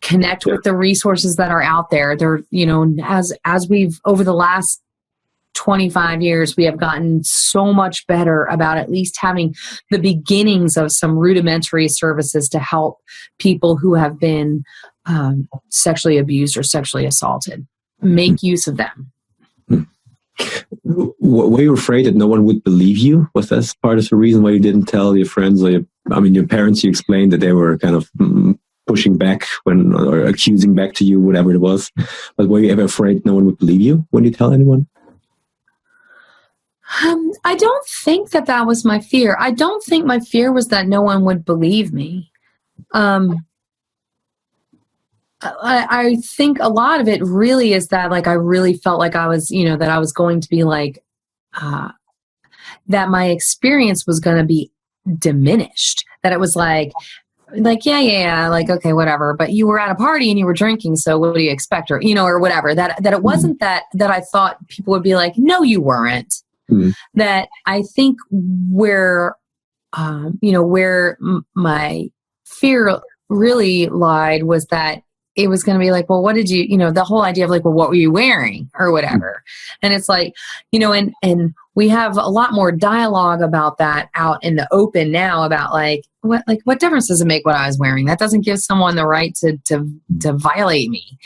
Connect with the resources that are out there. They're, as we've, over the last 25 years, we have gotten so much better about at least having the beginnings of some rudimentary services to help people who have been sexually abused or sexually assaulted. Make use of them. Were you afraid that no one would believe you? Was that part of the reason why you didn't tell your friends? Or your parents, you explained that they were kind of pushing back or accusing back to you, whatever it was. But were you ever afraid no one would believe you when you tell anyone? I don't think that was my fear. I don't think my fear was that no one would believe me. I think a lot of it really is that, I really felt like I was, that I was going to be that my experience was going to be diminished. That it was okay, whatever. But you were at a party and you were drinking, so what do you expect, or whatever. That it wasn't that I thought people would be like, no, you weren't. That I think where my fear really lied was that it was going to be well, what did you, the whole idea of well, what were you wearing or whatever. And it's and we have a lot more dialogue about that out in the open now about what difference does it make what I was wearing? That doesn't give someone the right to violate me.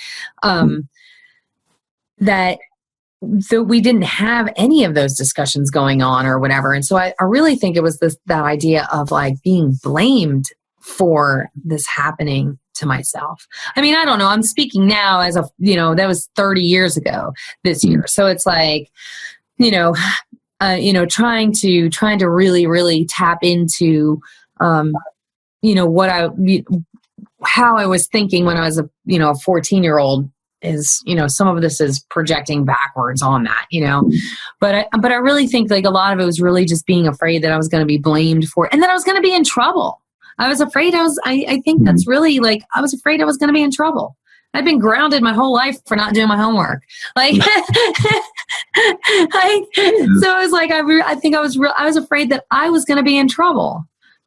So we didn't have any of those discussions going on or whatever. And so I really think it was that idea of being blamed for this happening to myself. I don't know. I'm speaking now as that was 30 years ago this year. So it's trying to really, really tap into, how I was thinking when I was a 14-year-old. Is some of this is projecting backwards on that, but I really think a lot of it was really just being afraid that I was going to be blamed for, and that I was going to be in trouble. I was afraid I think that's really I was afraid I was going to be in trouble. I've been grounded my whole life for not doing my homework. So it was I was afraid that I was going to be in trouble.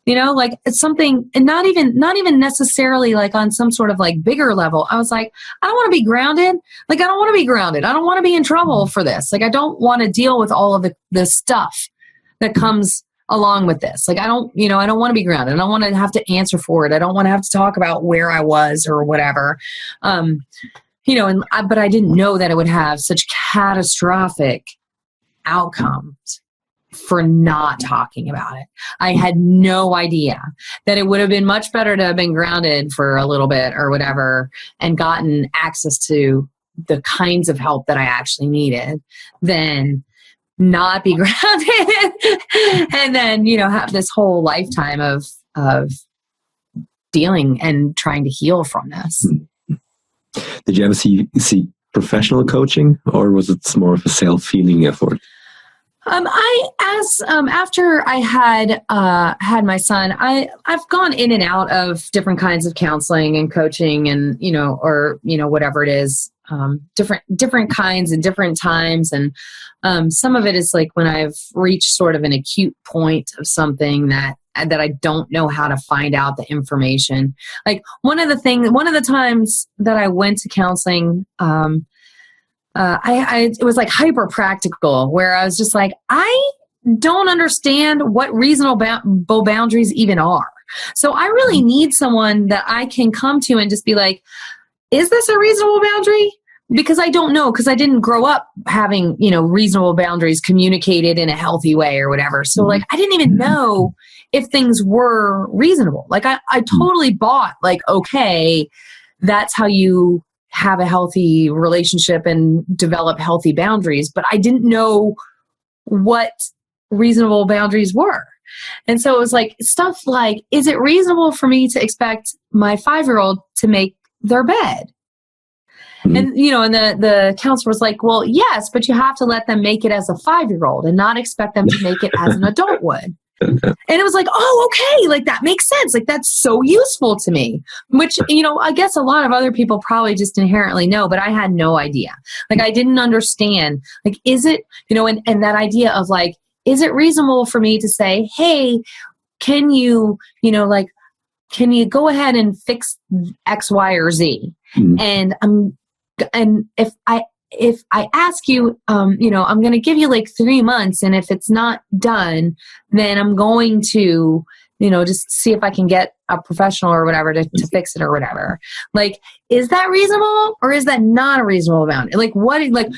It's something, and not even necessarily on some sort of bigger level. I was I don't want to be grounded. I don't want to be grounded. I don't want to be in trouble for this. I don't want to deal with all of the stuff that comes along with this. I don't want to be grounded. I don't want to have to answer for it. I don't want to have to talk about where I was or whatever. but I didn't know that it would have such catastrophic outcomes for not talking about it. I had no idea that it would have been much better to have been grounded for a little bit or whatever and gotten access to the kinds of help that I actually needed than not be grounded and then, have this whole lifetime of dealing and trying to heal from this. Did you ever see professional coaching, or was it more of a self-healing effort? After I had my son, I've gone in and out of different kinds of counseling and coaching and, whatever it is, different kinds and different times. And, some of it is like when I've reached sort of an acute point of something that I don't know how to find out the information. Like one of the times that I went to counseling, it was like hyper practical, where I was just like, I don't understand what reasonable boundaries even are. So I really need someone that I can come to and just be like, is this a reasonable boundary? Because I don't know, because I didn't grow up having, reasonable boundaries communicated in a healthy way or whatever. So like, I didn't even know if things were reasonable. Like I totally bought like, okay, that's how you have a healthy relationship and develop healthy boundaries. But I didn't know what reasonable boundaries were. And so it was like stuff like, is it reasonable for me to expect my 5-year-old to make their bed? And, and the counselor was like, well, yes, but you have to let them make it as a 5-year-old and not expect them to make it as an adult would. And it was like, oh, okay, like that makes sense. Like that's so useful to me, which, I guess a lot of other people probably just inherently know, but I had no idea. Like I didn't understand, like, is it, and that idea of like, is it reasonable for me to say, hey, can you, can you go ahead and fix X, Y, or Z? And if I ask you, I'm going to give you like 3 months, and if it's not done, then I'm going to, just see if I can get a professional or whatever to fix it or whatever. Like, is that reasonable or is that not a reasonable amount? Like,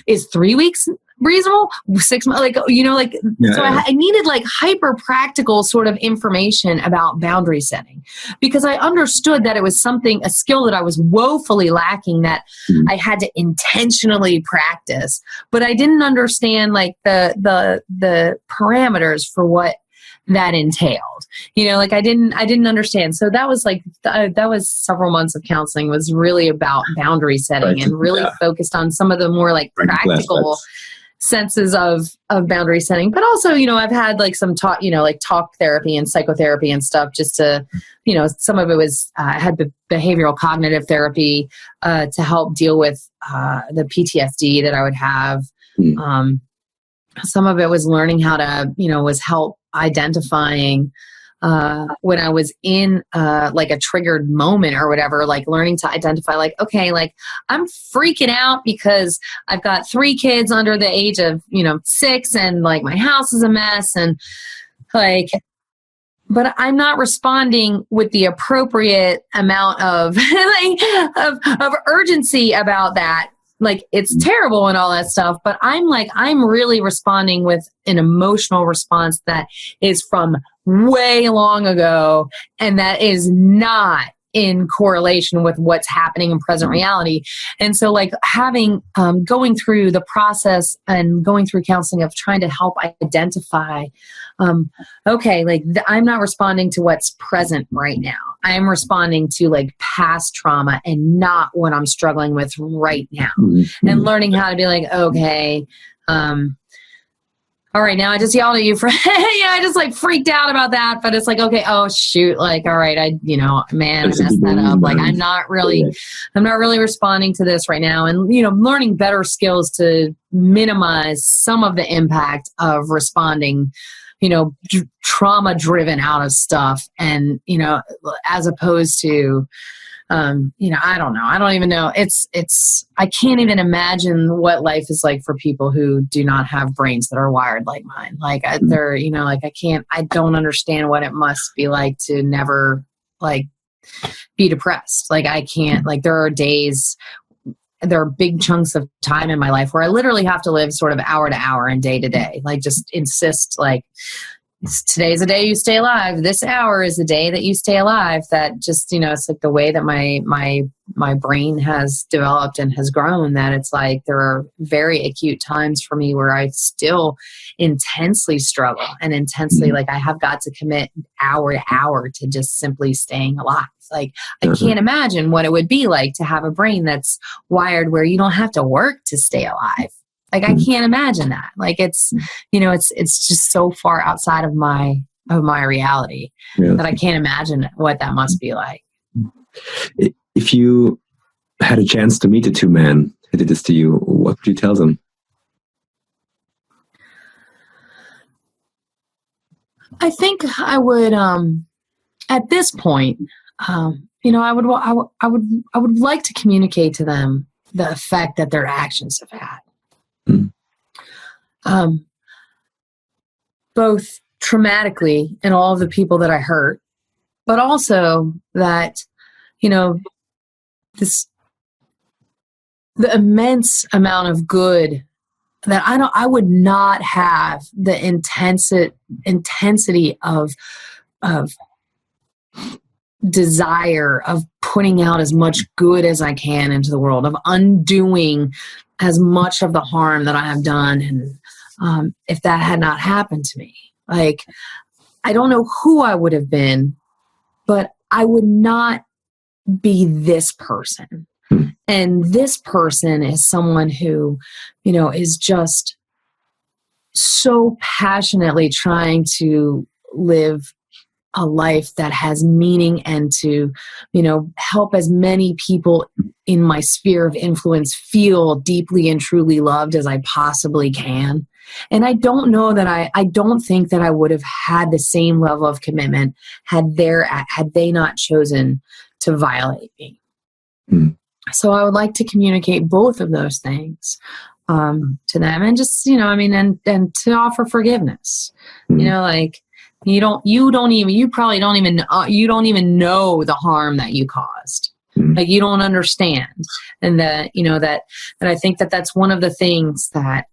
is 3 weeks reasonable? 6 months? I needed like hyper practical sort of information about boundary setting, because I understood that it was a skill that I was woefully lacking, that I had to intentionally practice, but I didn't understand like the parameters for what that entailed. I didn't understand. So that was like, that was several months of counseling was really about boundary setting and really focused on some of the more like practical senses of boundary setting. But also, I've had like some talk, like talk therapy and psychotherapy and stuff, just to, some of it was, I had behavioral cognitive therapy to help deal with the PTSD that I would have. Some of it was learning how to, was help identifying when I was in like a triggered moment or whatever, like learning to identify like, okay, like I'm freaking out because I've got 3 kids under the age of, 6, and like my house is a mess, and like, but I'm not responding with the appropriate amount of of urgency about that. Like, it's terrible and all that stuff, but I'm really responding with an emotional response that is from way long ago, and that is not in correlation with what's happening in present reality. And so like having, going through the process and going through counseling of trying to help identify, okay, like I'm not responding to what's present right now. I'm responding to like past trauma and not what I'm struggling with right now. And learning how to be like, okay, all right, now I just yelled at you for, I just like freaked out about that, but it's like, okay, oh shoot, like, all right, I messed that up. Like, I'm not really responding to this right now. And, learning better skills to minimize some of the impact of responding, trauma driven out of stuff. And, as opposed to, I don't know. I don't even know. I can't even imagine what life is like for people who do not have brains that are wired like mine. Like I don't understand what it must be like to never like be depressed. Like I can't, like there are days there are big chunks of time in my life where I literally have to live sort of hour to hour and day to day, like just insist like, today's the day you stay alive. This hour is the day that you stay alive. That just, it's like the way that my brain has developed and has grown, that it's like there are very acute times for me where I still intensely struggle and intensely, like I have got to commit hour to hour to just simply staying alive. Like I can't imagine what it would be like to have a brain that's wired where you don't have to work to stay alive. Like I can't imagine that. Like it's, it's just so far outside of my reality that I can't imagine what that must be like. If you had a chance to meet the two men who did this to you, what would you tell them? I think I would, at this point, I would like to communicate to them the effect that their actions have had. Both traumatically in all of the people that I hurt, but also that, the immense amount of good that I would not have the intensity of desire of putting out as much good as I can into the world, of undoing as much of the harm that I have done. And if that had not happened to me, like, I don't know who I would have been, but I would not be this person. And this person is someone who, is just so passionately trying to live a life that has meaning and to, help as many people in my sphere of influence feel deeply and truly loved as I possibly can. And I don't know that I don't think that I would have had the same level of commitment had they not chosen to violate me. So I would like to communicate both of those things to them, and just, and to offer forgiveness. Like you don't even know the harm that you caused. Like you don't understand. And that, that I think that that's one of the things that,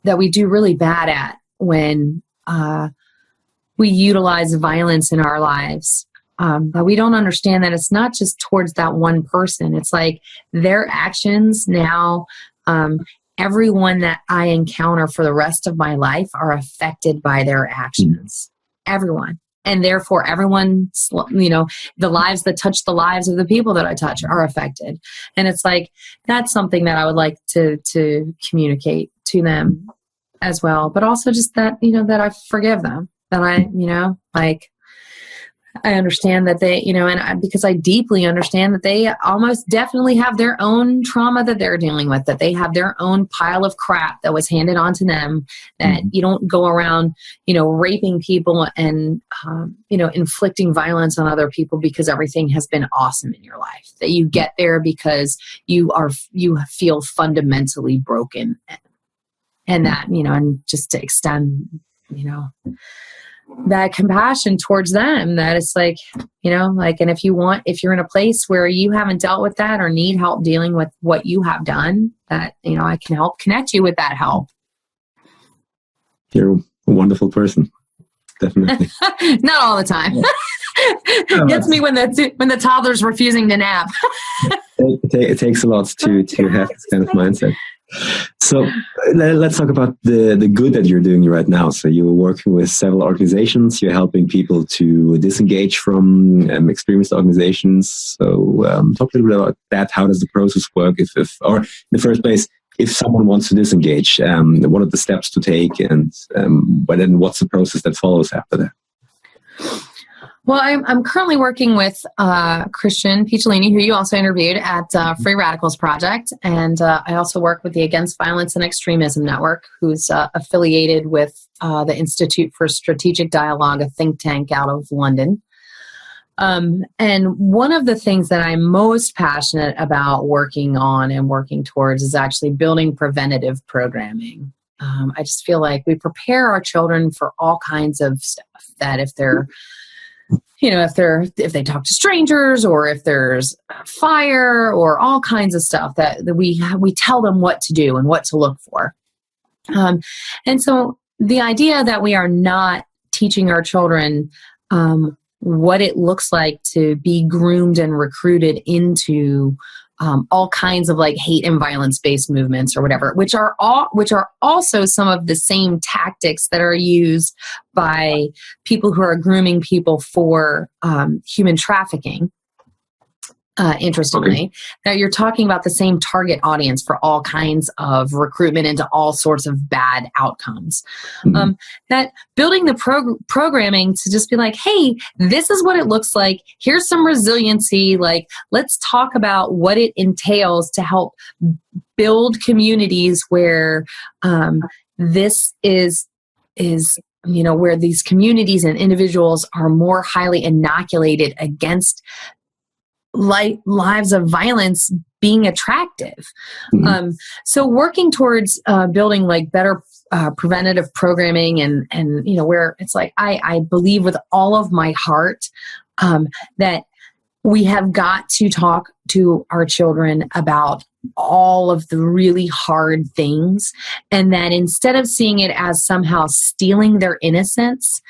that we do really bad at when we utilize violence in our lives. But we don't understand that it's not just towards that one person. It's like their actions now, everyone that I encounter for the rest of my life are affected by their actions. Everyone. And therefore, everyone's, the lives that touch the lives of the people that I touch are affected. And it's like, that's something that I would like to communicate to them as well. But also just that, that I forgive them. That I understand that they, because I deeply understand that they almost definitely have their own trauma that they're dealing with, that they have their own pile of crap that was handed on to them, that you don't go around, raping people and, inflicting violence on other people because everything has been awesome in your life, that you get there because you feel fundamentally broken, and that, and just to extend, that compassion towards them, that it's like, and if you're in a place where you haven't dealt with that or need help dealing with what you have done, that, I can help connect you with that help. You're a wonderful person. Definitely. Not all the time. Gets me when the toddler's refusing to nap. It takes a lot to have this kind of mindset. So let's talk about the good that you're doing right now. So you're working with several organizations. You're helping people to disengage from extremist organizations. So talk a little bit about that. How does the process work? Or in the first place, if someone wants to disengage, what are the steps to take, and but then what's the process that follows after that? Well, I'm currently working with Christian Picciolini, who you also interviewed at Free Radicals Project. And I also work with the Against Violence and Extremism Network, who's affiliated with the Institute for Strategic Dialogue, a think tank out of London. And one of the things that I'm most passionate about working on and working towards is actually building preventative programming. I just feel like we prepare our children for all kinds of stuff, that if they're if they talk to strangers, or if there's fire, or all kinds of stuff that we tell them what to do and what to look for. And so the idea that we are not teaching our children what it looks like to be groomed and recruited into all kinds of like hate and violence-based movements or whatever, which are also some of the same tactics that are used by people who are grooming people for human trafficking. Interestingly, that you're talking about the same target audience for all kinds of recruitment into all sorts of bad outcomes. That building the programming to just be like, hey, this is what it looks like. Here's some resiliency. Like, let's talk about what it entails to help build communities where this is where these communities and individuals are more highly inoculated against lives of violence being attractive. So working towards building like better preventative programming and where it's like, I believe with all of my heart that we have got to talk to our children about all of the really hard things, and that instead of seeing it as somehow stealing their innocence,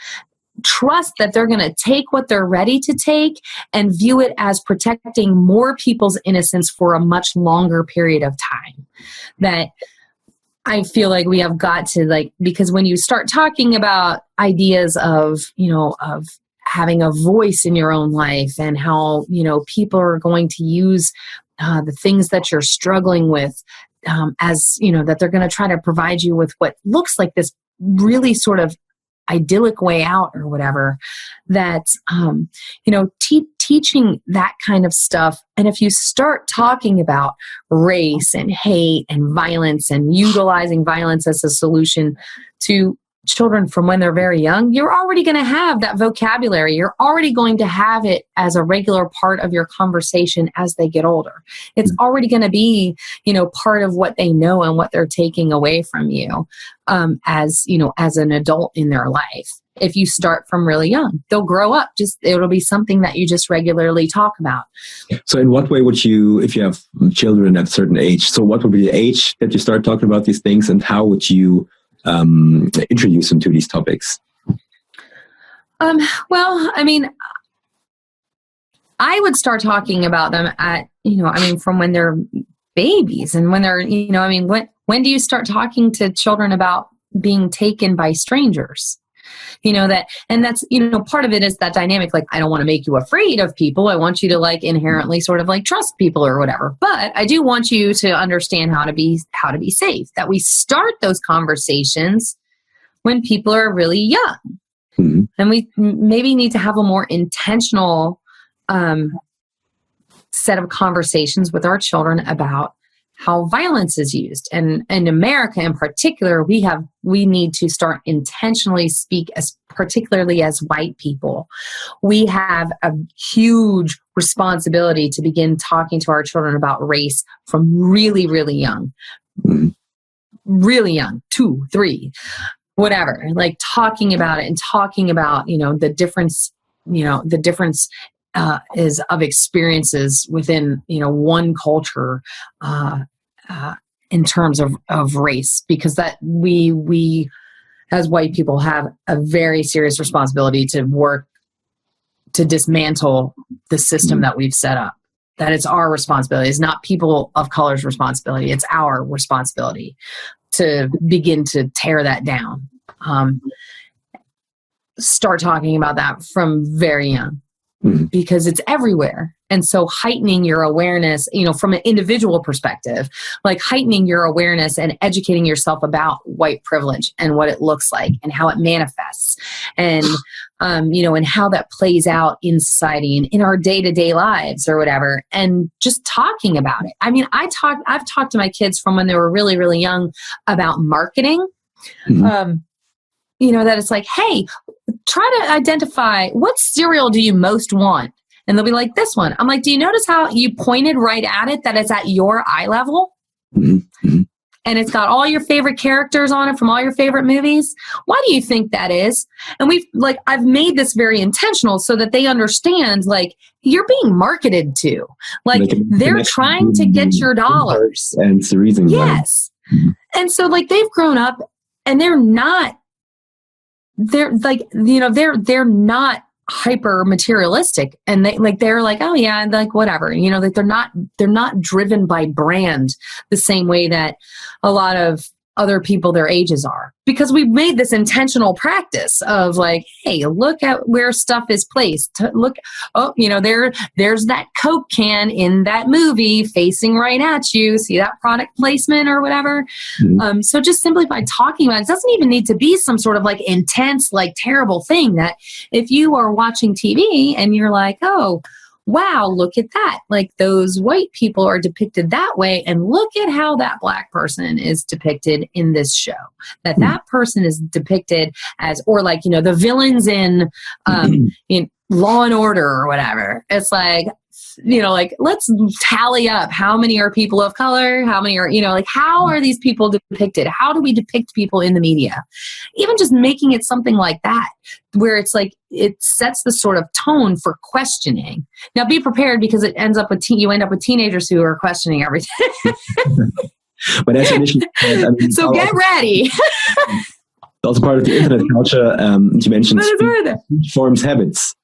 trust that they're going to take what they're ready to take and view it as protecting more people's innocence for a much longer period of time. That I feel like we have got to, because when you start talking about ideas of having a voice in your own life, and how, people are going to use the things that you're struggling with as, that they're going to try to provide you with what looks like this really sort of idyllic way out or whatever, that, teaching that kind of stuff. And if you start talking about race and hate and violence and utilizing violence as a solution to children from when they're very young, you're already going to have that vocabulary. You're already going to have it as a regular part of your conversation as they get older. It's already going to be, part of what they know and what they're taking away from you as an adult in their life. If you start from really young, they'll grow up. It'll be something that you just regularly talk about. So in what way would you, if you have children at a certain age, so what would be the age that you start talking about these things, and how would you introduce them to these topics? Well, I would start talking about them at, from when they're babies, and when they're, when do you start talking to children about being taken by strangers? That's, part of it is that dynamic. Like, I don't want to make you afraid of people. I want you to inherently sort of trust people or whatever. But I do want you to understand how to be safe, that we start those conversations when people are really young. Mm-hmm. And we maybe need to have a more intentional set of conversations with our children about how violence is used. And in America in particular, we need to start intentionally speak, as particularly as white people. We have a huge responsibility to begin talking to our children about race from really, really young. Really young, 2, 3, whatever. Talking about it and talking about, the difference, is of experiences within, one culture, in terms of race, because that we as white people have a very serious responsibility to work to dismantle the system that we've set up. That it's our responsibility. It's not people of color's responsibility. It's our responsibility to begin to tear that down. Start talking about that from very young. Because it's everywhere. And so heightening your awareness, from an individual perspective, heightening your awareness and educating yourself about white privilege and what it looks like and how it manifests, and, and how that plays out in society and in our day-to-day lives or whatever, and just talking about it. I've talked to my kids from when they were really, really young about marketing. That it's like, hey, try to identify what cereal do you most want? And they'll be like, this one. I'm like, do you notice how you pointed right at it, that it's at your eye level? And and it's got all your favorite characters on it from all your favorite movies. Why do you think that is? And I've made this very intentional so that they understand, like, you're being marketed to. Like, they're trying to get your dollars. And it's the reason. Yes. And so, like, they've grown up and they're not hyper materialistic, and they're like, oh yeah, like whatever, like they're not driven by brand the same way that a lot of other people their ages are, because we've made this intentional practice of like, hey, look at where stuff is placed. Look, there's that Coke can in that movie facing right at you. See that product placement or whatever? Mm-hmm. So just simply by talking about it, doesn't even need to be some sort of like intense, like terrible thing. That if you are watching TV and you're like, oh, wow, look at that. Like, those white people are depicted that way, and look at how that black person is depicted in this show. That person is depicted as, or like, the villains in Law and Order or whatever. It's like, like, let's tally up how many are people of color, how many are, like, how are these people depicted? How do we depict people in the media? Even just making it something like that, where it's like, it sets the sort of tone for questioning. Now, be prepared, because it ends up with you end up with teenagers who are questioning everything. But that's an issue. So get ready. Also part of the internet culture, you mentioned, forms habits.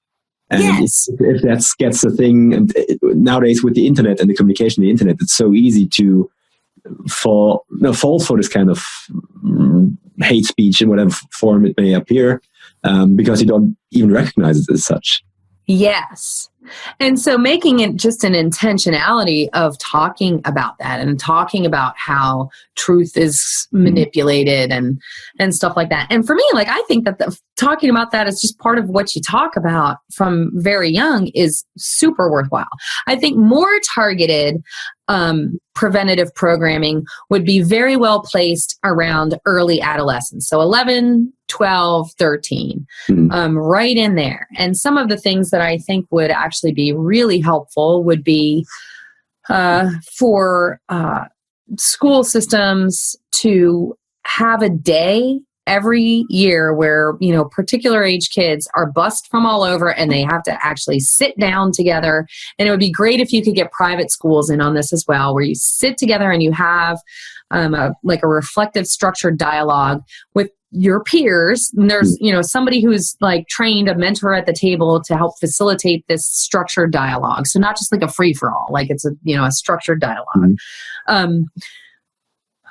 And yes. if that gets a thing, and nowadays with the internet and the communication on the internet, it's so easy to fall for this kind of hate speech in whatever form it may appear, because you don't even recognize it as such. Yes. And so making it just an intentionality of talking about that, and talking about how truth is manipulated and stuff like that. And for me, like, I think that talking about that is just part of what you talk about from very young is super worthwhile. I think more targeted preventative programming would be very well placed around early adolescence. So 11, 12, 13, right in there. And some of the things that I think would actually be really helpful would be for school systems to have a day every year where, particular age kids are bussed from all over and they have to actually sit down together. And it would be great if you could get private schools in on this as well, where you sit together and you have a reflective, structured dialogue with your peers. And there's, somebody who's like trained, a mentor at the table to help facilitate this structured dialogue. So not just like a free-for-all, like it's a structured dialogue.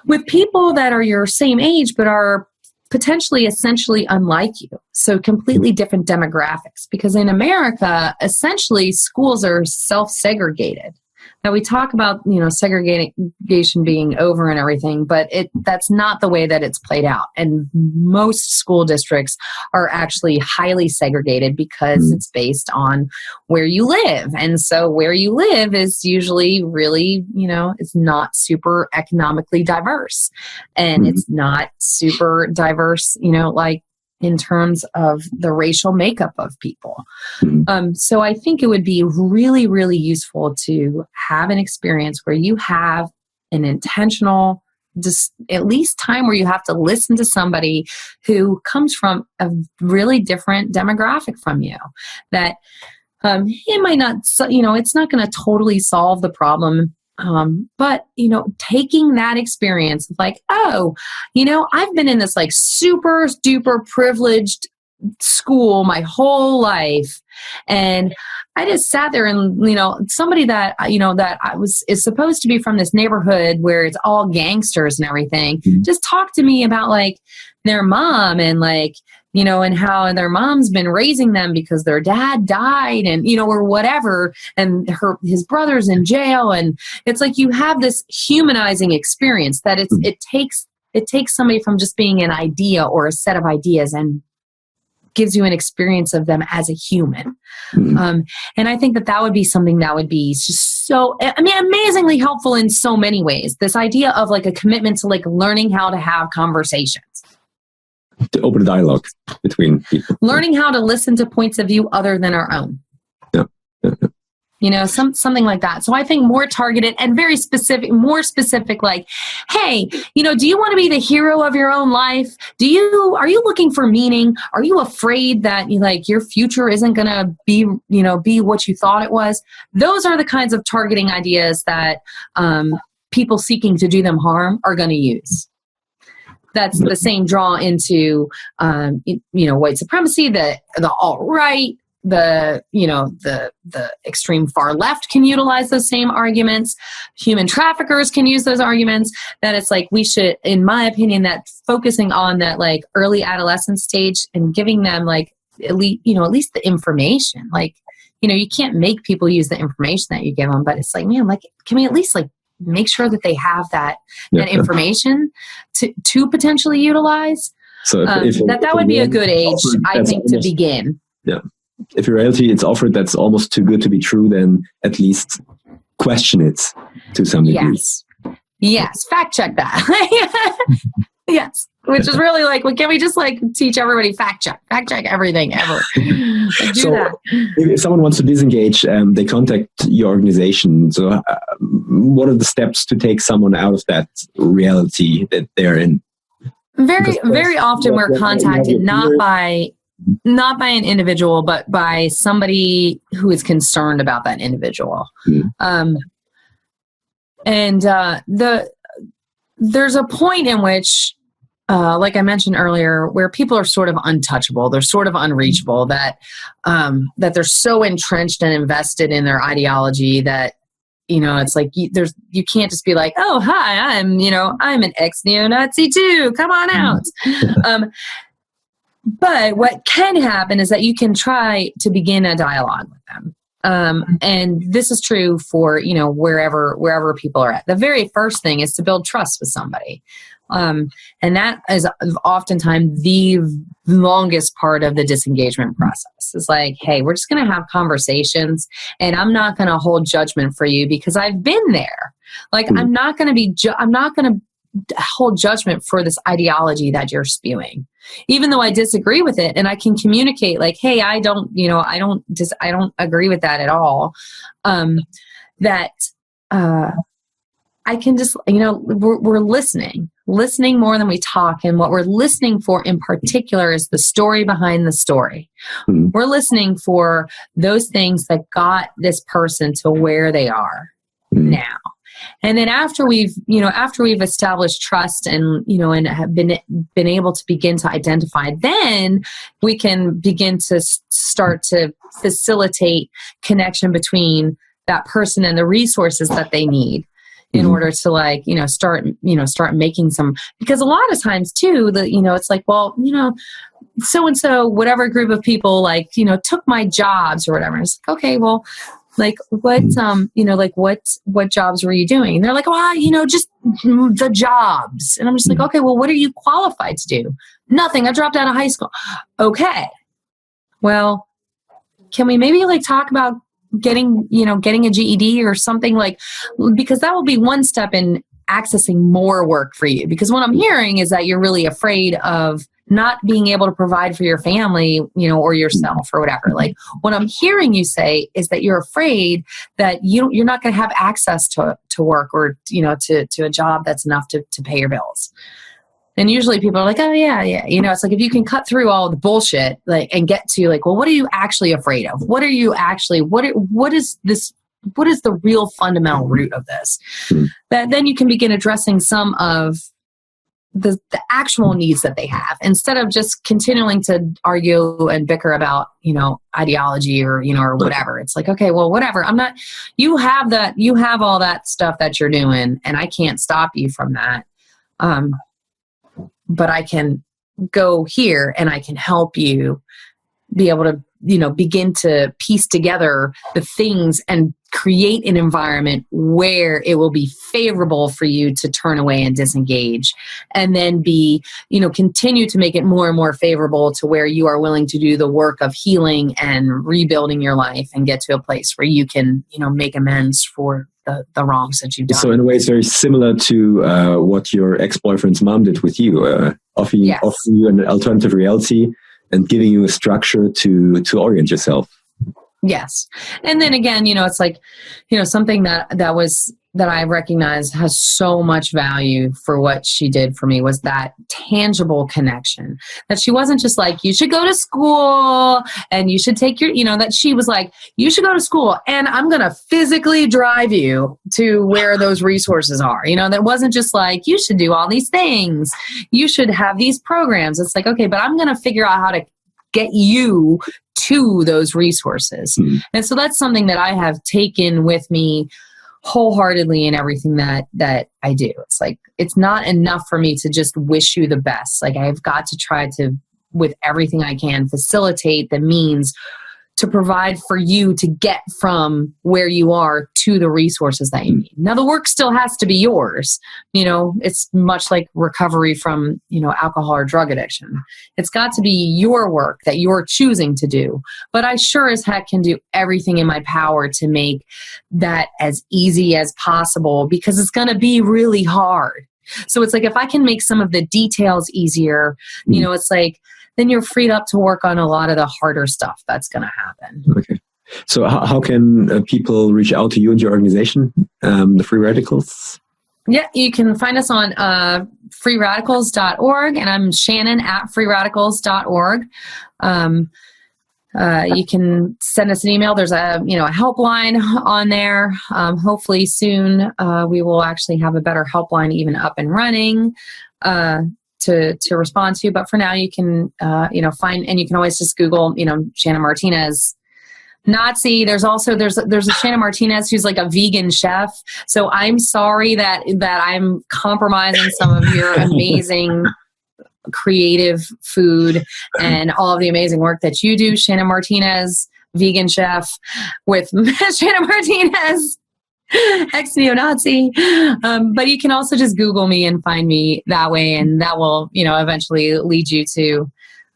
With people that are your same age, but are potentially essentially unlike you. So completely different demographics, because in America, essentially schools are self-segregated. Now we talk about, segregation being over and everything, but that's not the way that it's played out. And most school districts are actually highly segregated because it's based on where you live. And so where you live is usually really, it's not super economically diverse, and it's not super diverse, like in terms of the racial makeup of people. So I think it would be really, really useful to have an experience where you have an intentional, just at least time where you have to listen to somebody who comes from a really different demographic from you. That it might not, it's not going to totally solve the problem. But, taking that experience of like, oh, I've been in this like super duper privileged school my whole life. And I just sat there and, somebody that, is supposed to be from this neighborhood where it's all gangsters and everything, just talked to me about like their mom and like, and how their mom's been raising them because their dad died and, or whatever. And his brother's in jail. And it's like, you have this humanizing experience that it takes somebody from just being an idea or a set of ideas and gives you an experience of them as a human. And I think that would be something that would be just so, amazingly helpful in so many ways. This idea of like a commitment to like learning how to have conversations. To open a dialogue between people. Learning how to listen to points of view other than our own. something like that. So I think more targeted and very specific, more specific, like, hey, do you want to be the hero of your own life? Are you looking for meaning? Are you afraid that your future isn't going to be what you thought it was? Those are the kinds of targeting ideas that people seeking to do them harm are going to use. That's the same draw into, white supremacy, the alt-right, the extreme far left can utilize those same arguments. Human traffickers can use those arguments. That it's like we should, in my opinion, that focusing on that early adolescent stage and giving them at least the information. You can't make people use the information that you give them, but it's can we at least make sure that they have that information to potentially utilize? So that would be a good age, I think, to begin. Yeah. If your reality it's offered that's almost too good to be true, then at least question it to some degree. Yes. Fact check that. Yes. Which is really can we just teach everybody fact check everything ever? That. If someone wants to disengage, they contact your organization. So what are the steps to take someone out of that reality that they're in? Very often we're contacted not by an individual, but by somebody who is concerned about that individual. There's a point in which, like I mentioned earlier, where people are sort of untouchable, they're sort of unreachable, that they're so entrenched and invested in their ideology that it's you can't just be oh, hi, I'm an ex-neo-Nazi too, come on out. But what can happen is that you can try to begin a dialogue with them. And this is true for, wherever people are at. The very first thing is to build trust with somebody. And that is oftentimes the longest part of the disengagement process. It's hey, we're just going to have conversations and I'm not going to hold judgment for you because I've been there. I'm not going to hold judgment for this ideology that you're spewing, even though I disagree with it, and I can communicate hey, I don't agree with that at all. That I can just we're listening more than we talk, and what we're listening for in particular is the story behind the story. We're listening for those things that got this person to where they are now. And then after we've established trust and, and have been able to begin to identify, then we can begin to start to facilitate connection between that person and the resources that they need in order to start making some, because a lot of times too, it's so-and-so, whatever group of people took my jobs or whatever. It's okay, well, what jobs were you doing? And they're just the jobs. And I'm just okay, well, what are you qualified to do? Nothing. I dropped out of high school. Okay. Well, can we maybe talk about getting a GED or something because that will be one step in accessing more work for you. Because what I'm hearing is that you're really afraid of not being able to provide for your family, or yourself or whatever. What I'm hearing you say is that you're afraid that you're not going to have access to work or, to a job that's enough to pay your bills. And usually people are oh yeah. It's if you can cut through all the bullshit, and get to well, what are you actually afraid of? What are you actually, what is this? What is the real fundamental root of this? That then you can begin addressing some of the actual needs that they have, instead of just continuing to argue and bicker about, ideology or, or whatever. It's okay, well, whatever. You have all that stuff that you're doing, and I can't stop you from that. But I can go here and I can help you be able to, begin to piece together the things and create an environment where it will be favorable for you to turn away and disengage, and then continue to make it more and more favorable to where you are willing to do the work of healing and rebuilding your life and get to a place where you can, make amends for the wrongs that you've done. So in a way, it's very similar to what your ex-boyfriend's mom did with you, offering you an alternative reality and giving you a structure to orient yourself. Yes. And then again, it's like, something that I recognize has so much value for what she did for me was that tangible connection. That she wasn't just like, you should go to school and you should take your, that she was like, you should go to school and I'm going to physically drive you to where those resources are. That wasn't just like, you should do all these things. You should have these programs. It's like, okay, but I'm going to figure out how to get you to those resources. Mm-hmm. And so that's something that I have taken with me wholeheartedly in everything that I do. It's like, it's not enough for me to just wish you the best. Like, I've got to try to, with everything I can, facilitate the means to provide for you to get from where you are to the resources that you need. Now, the work still has to be yours. It's much like recovery from, alcohol or drug addiction. It's got to be your work that you're choosing to do. But I sure as heck can do everything in my power to make that as easy as possible, because it's going to be really hard. So it's like, if I can make some of the details easier, it's like, then you're freed up to work on a lot of the harder stuff that's going to happen. Okay. So how can people reach out to you and your organization, the Free Radicals? Yeah, you can find us on freeradicals.org, and I'm Shannon at freeradicals.org. You can send us an email. There's a helpline on there. Hopefully soon we will actually have a better helpline even up and running to respond to. But for now, you can find, and you can always just Google Shannon Martinez Nazi. There's a Shannon Martinez who's like a vegan chef. So I'm sorry that I'm compromising some of your amazing creative food and all of the amazing work that you do. Shannon Martinez, vegan chef with Shannon Martinez, ex-neo-Nazi. But you can also just Google me and find me that way, and that will, eventually lead you to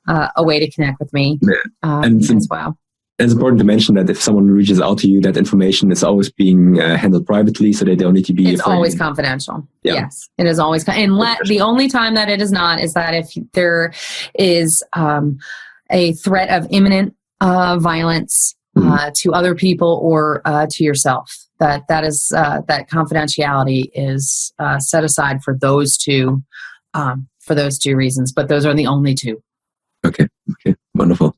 a way to connect with me as well. It's important to mention that if someone reaches out to you, that information is always being handled privately, so they don't need to be... It's always confidential. Yeah. Yes, it is always... the only time that it is not is that if there is a threat of imminent violence to other people or to yourself. That confidentiality is set aside for those two reasons, but those are the only two. Okay, wonderful.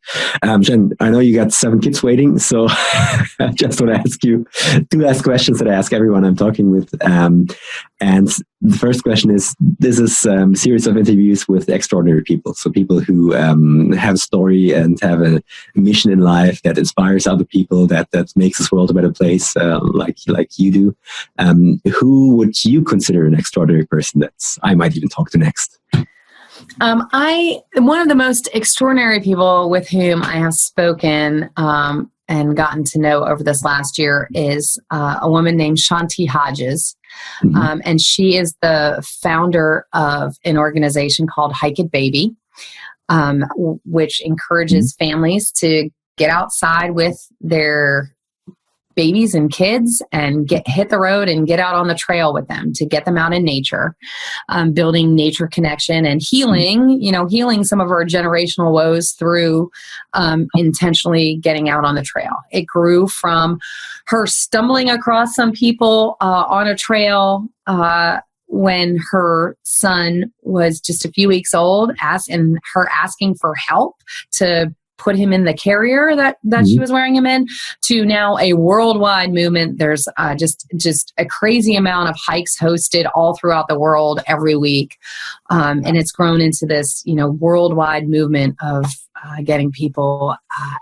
Jen, I know you got 7 kids waiting, so I just want to ask you 2 last questions that I ask everyone I'm talking with. And the first question is, this is a series of interviews with extraordinary people. So people who have a story and have a mission in life that inspires other people, that makes this world a better place, like you do. Who would you consider an extraordinary person that I might even talk to next? One of the most extraordinary people with whom I have spoken and gotten to know over this last year is a woman named Shanti Hodges. Mm-hmm. And she is the founder of an organization called Hike It Baby, which encourages families to get outside with their babies and kids and hit the road and get out on the trail with them, to get them out in nature, building nature connection and healing some of our generational woes through intentionally getting out on the trail. It grew from her stumbling across some people on a trail when her son was just a few weeks old, and her asking for help to put him in the carrier that she was wearing him in, to now a worldwide movement. There's just a crazy amount of hikes hosted all throughout the world every week. And it's grown into this, worldwide movement of getting people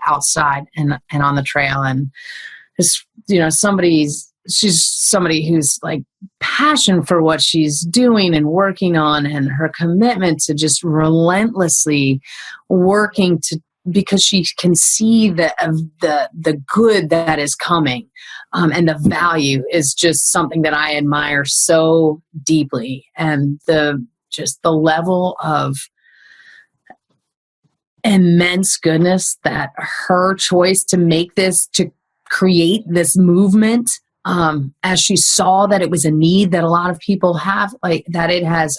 outside and on the trail. And just, she's somebody who's like passion for what she's doing and working on, and her commitment to just relentlessly working because she can see the good that is coming, and the value is just something that I admire so deeply. And the level of immense goodness that her choice to create this movement as she saw that it was a need that a lot of people have, like that it has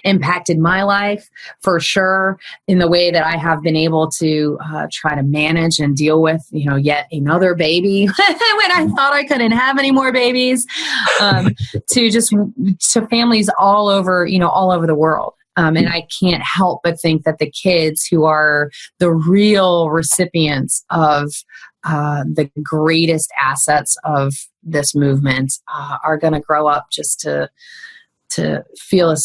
impacted my life for sure in the way that I have been able to try to manage and deal with, yet another baby when I thought I couldn't have any more babies, to families all over the world. And I can't help but think that the kids who are the real recipients of the greatest assets of this movement are going to grow up just to feel,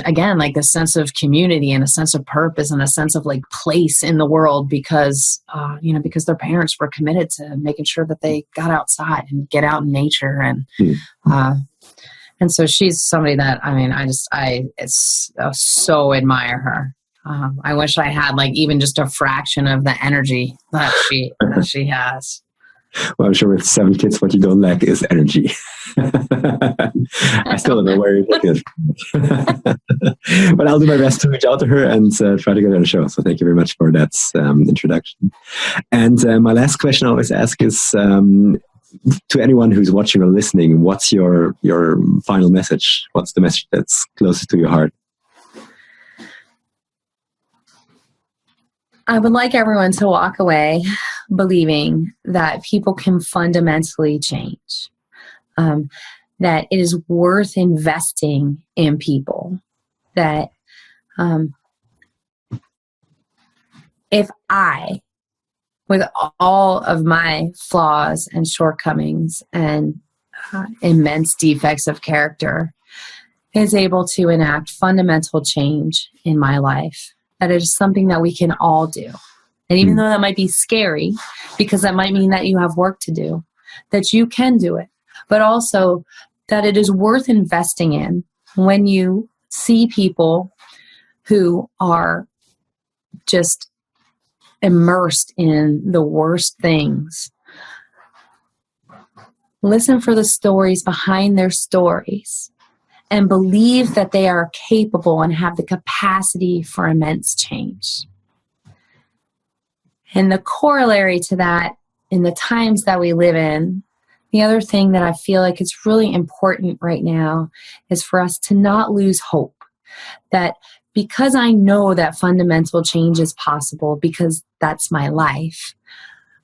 again, like this sense of community and a sense of purpose and a sense of like place in the world because their parents were committed to making sure that they got outside and get out in nature and so she's somebody that, I so admire her. I wish I had like even just a fraction of the energy that she has. Well, I'm sure with 7 kids, what you don't lack is energy. I still don't know where you get it. But I'll do my best to reach out to her and try to get her on the show. So thank you very much for that introduction. And my last question I always ask is, to anyone who's watching or listening, what's your final message? What's the message that's closest to your heart? I would like everyone to walk away believing that people can fundamentally change, that it is worth investing in people, that if I, with all of my flaws and shortcomings and immense defects of character, is able to enact fundamental change in my life, that it is something that we can all do. And even though that might be scary, because that might mean that you have work to do, that you can do it, but also that it is worth investing in when you see people who are just immersed in the worst things. Listen for the stories behind their stories and believe that they are capable and have the capacity for immense change. And the corollary to that, in the times that we live in, the other thing that I feel like is really important right now is for us to not lose hope. That because I know that fundamental change is possible, because that's my life,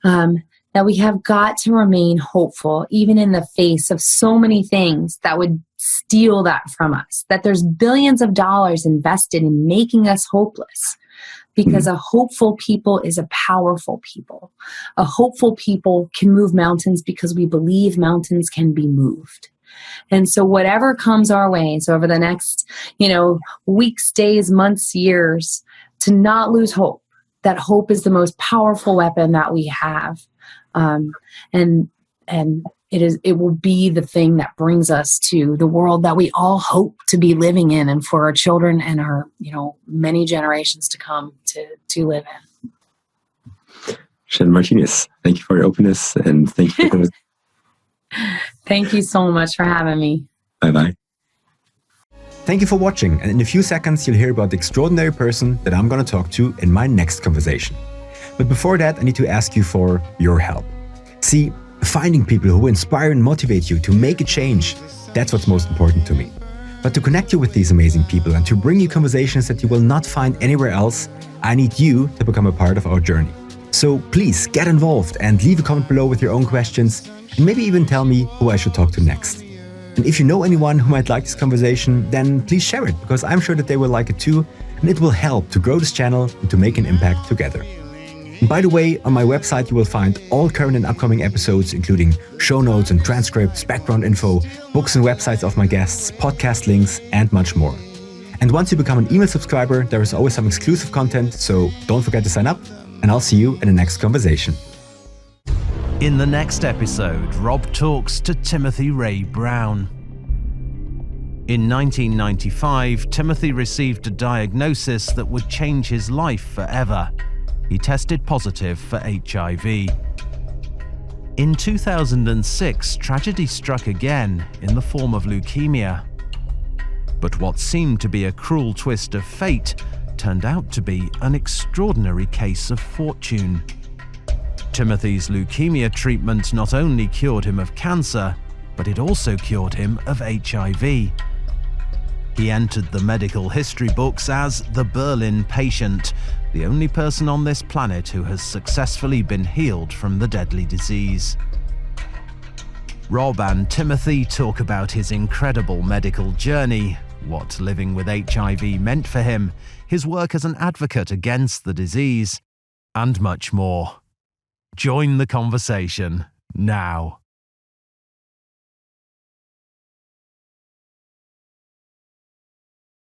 that we have got to remain hopeful, even in the face of so many things that would steal that from us. That there's billions of dollars invested in making us hopeless. Because a hopeful people is a powerful people. A hopeful people can move mountains because we believe mountains can be moved. And so whatever comes our way, so over the next, weeks, days, months, years, to not lose hope. That hope is the most powerful weapon that we have. And it will be the thing that brings us to the world that we all hope to be living in, and for our children and our, many generations to come to live in. Shannon Martinez, thank you for your openness and thank you for Thank you so much for having me. Bye-bye. Thank you for watching, and in a few seconds you'll hear about the extraordinary person that I'm going to talk to in my next conversation. But before that, I need to ask you for your help. See, finding people who inspire and motivate you to make a change, that's what's most important to me. But to connect you with these amazing people and to bring you conversations that you will not find anywhere else, I need you to become a part of our journey. So please get involved and leave a comment below with your own questions, and maybe even tell me who I should talk to next. And if you know anyone who might like this conversation, then please share it, because I'm sure that they will like it too, and it will help to grow this channel and to make an impact together. And by the way, on my website you will find all current and upcoming episodes, including show notes and transcripts, background info, books and websites of my guests, podcast links, and much more. And once you become an email subscriber, there is always some exclusive content, so don't forget to sign up, and I'll see you in the next conversation. In the next episode, Rob talks to Timothy Ray Brown. In 1995, Timothy received a diagnosis that would change his life forever. He tested positive for HIV. In 2006, tragedy struck again in the form of leukemia. But what seemed to be a cruel twist of fate turned out to be an extraordinary case of fortune. Timothy's leukemia treatment not only cured him of cancer, but it also cured him of HIV. He entered the medical history books as the Berlin patient, the only person on this planet who has successfully been healed from the deadly disease. Rob and Timothy talk about his incredible medical journey, what living with HIV meant for him, his work as an advocate against the disease, and much more. Join the conversation now.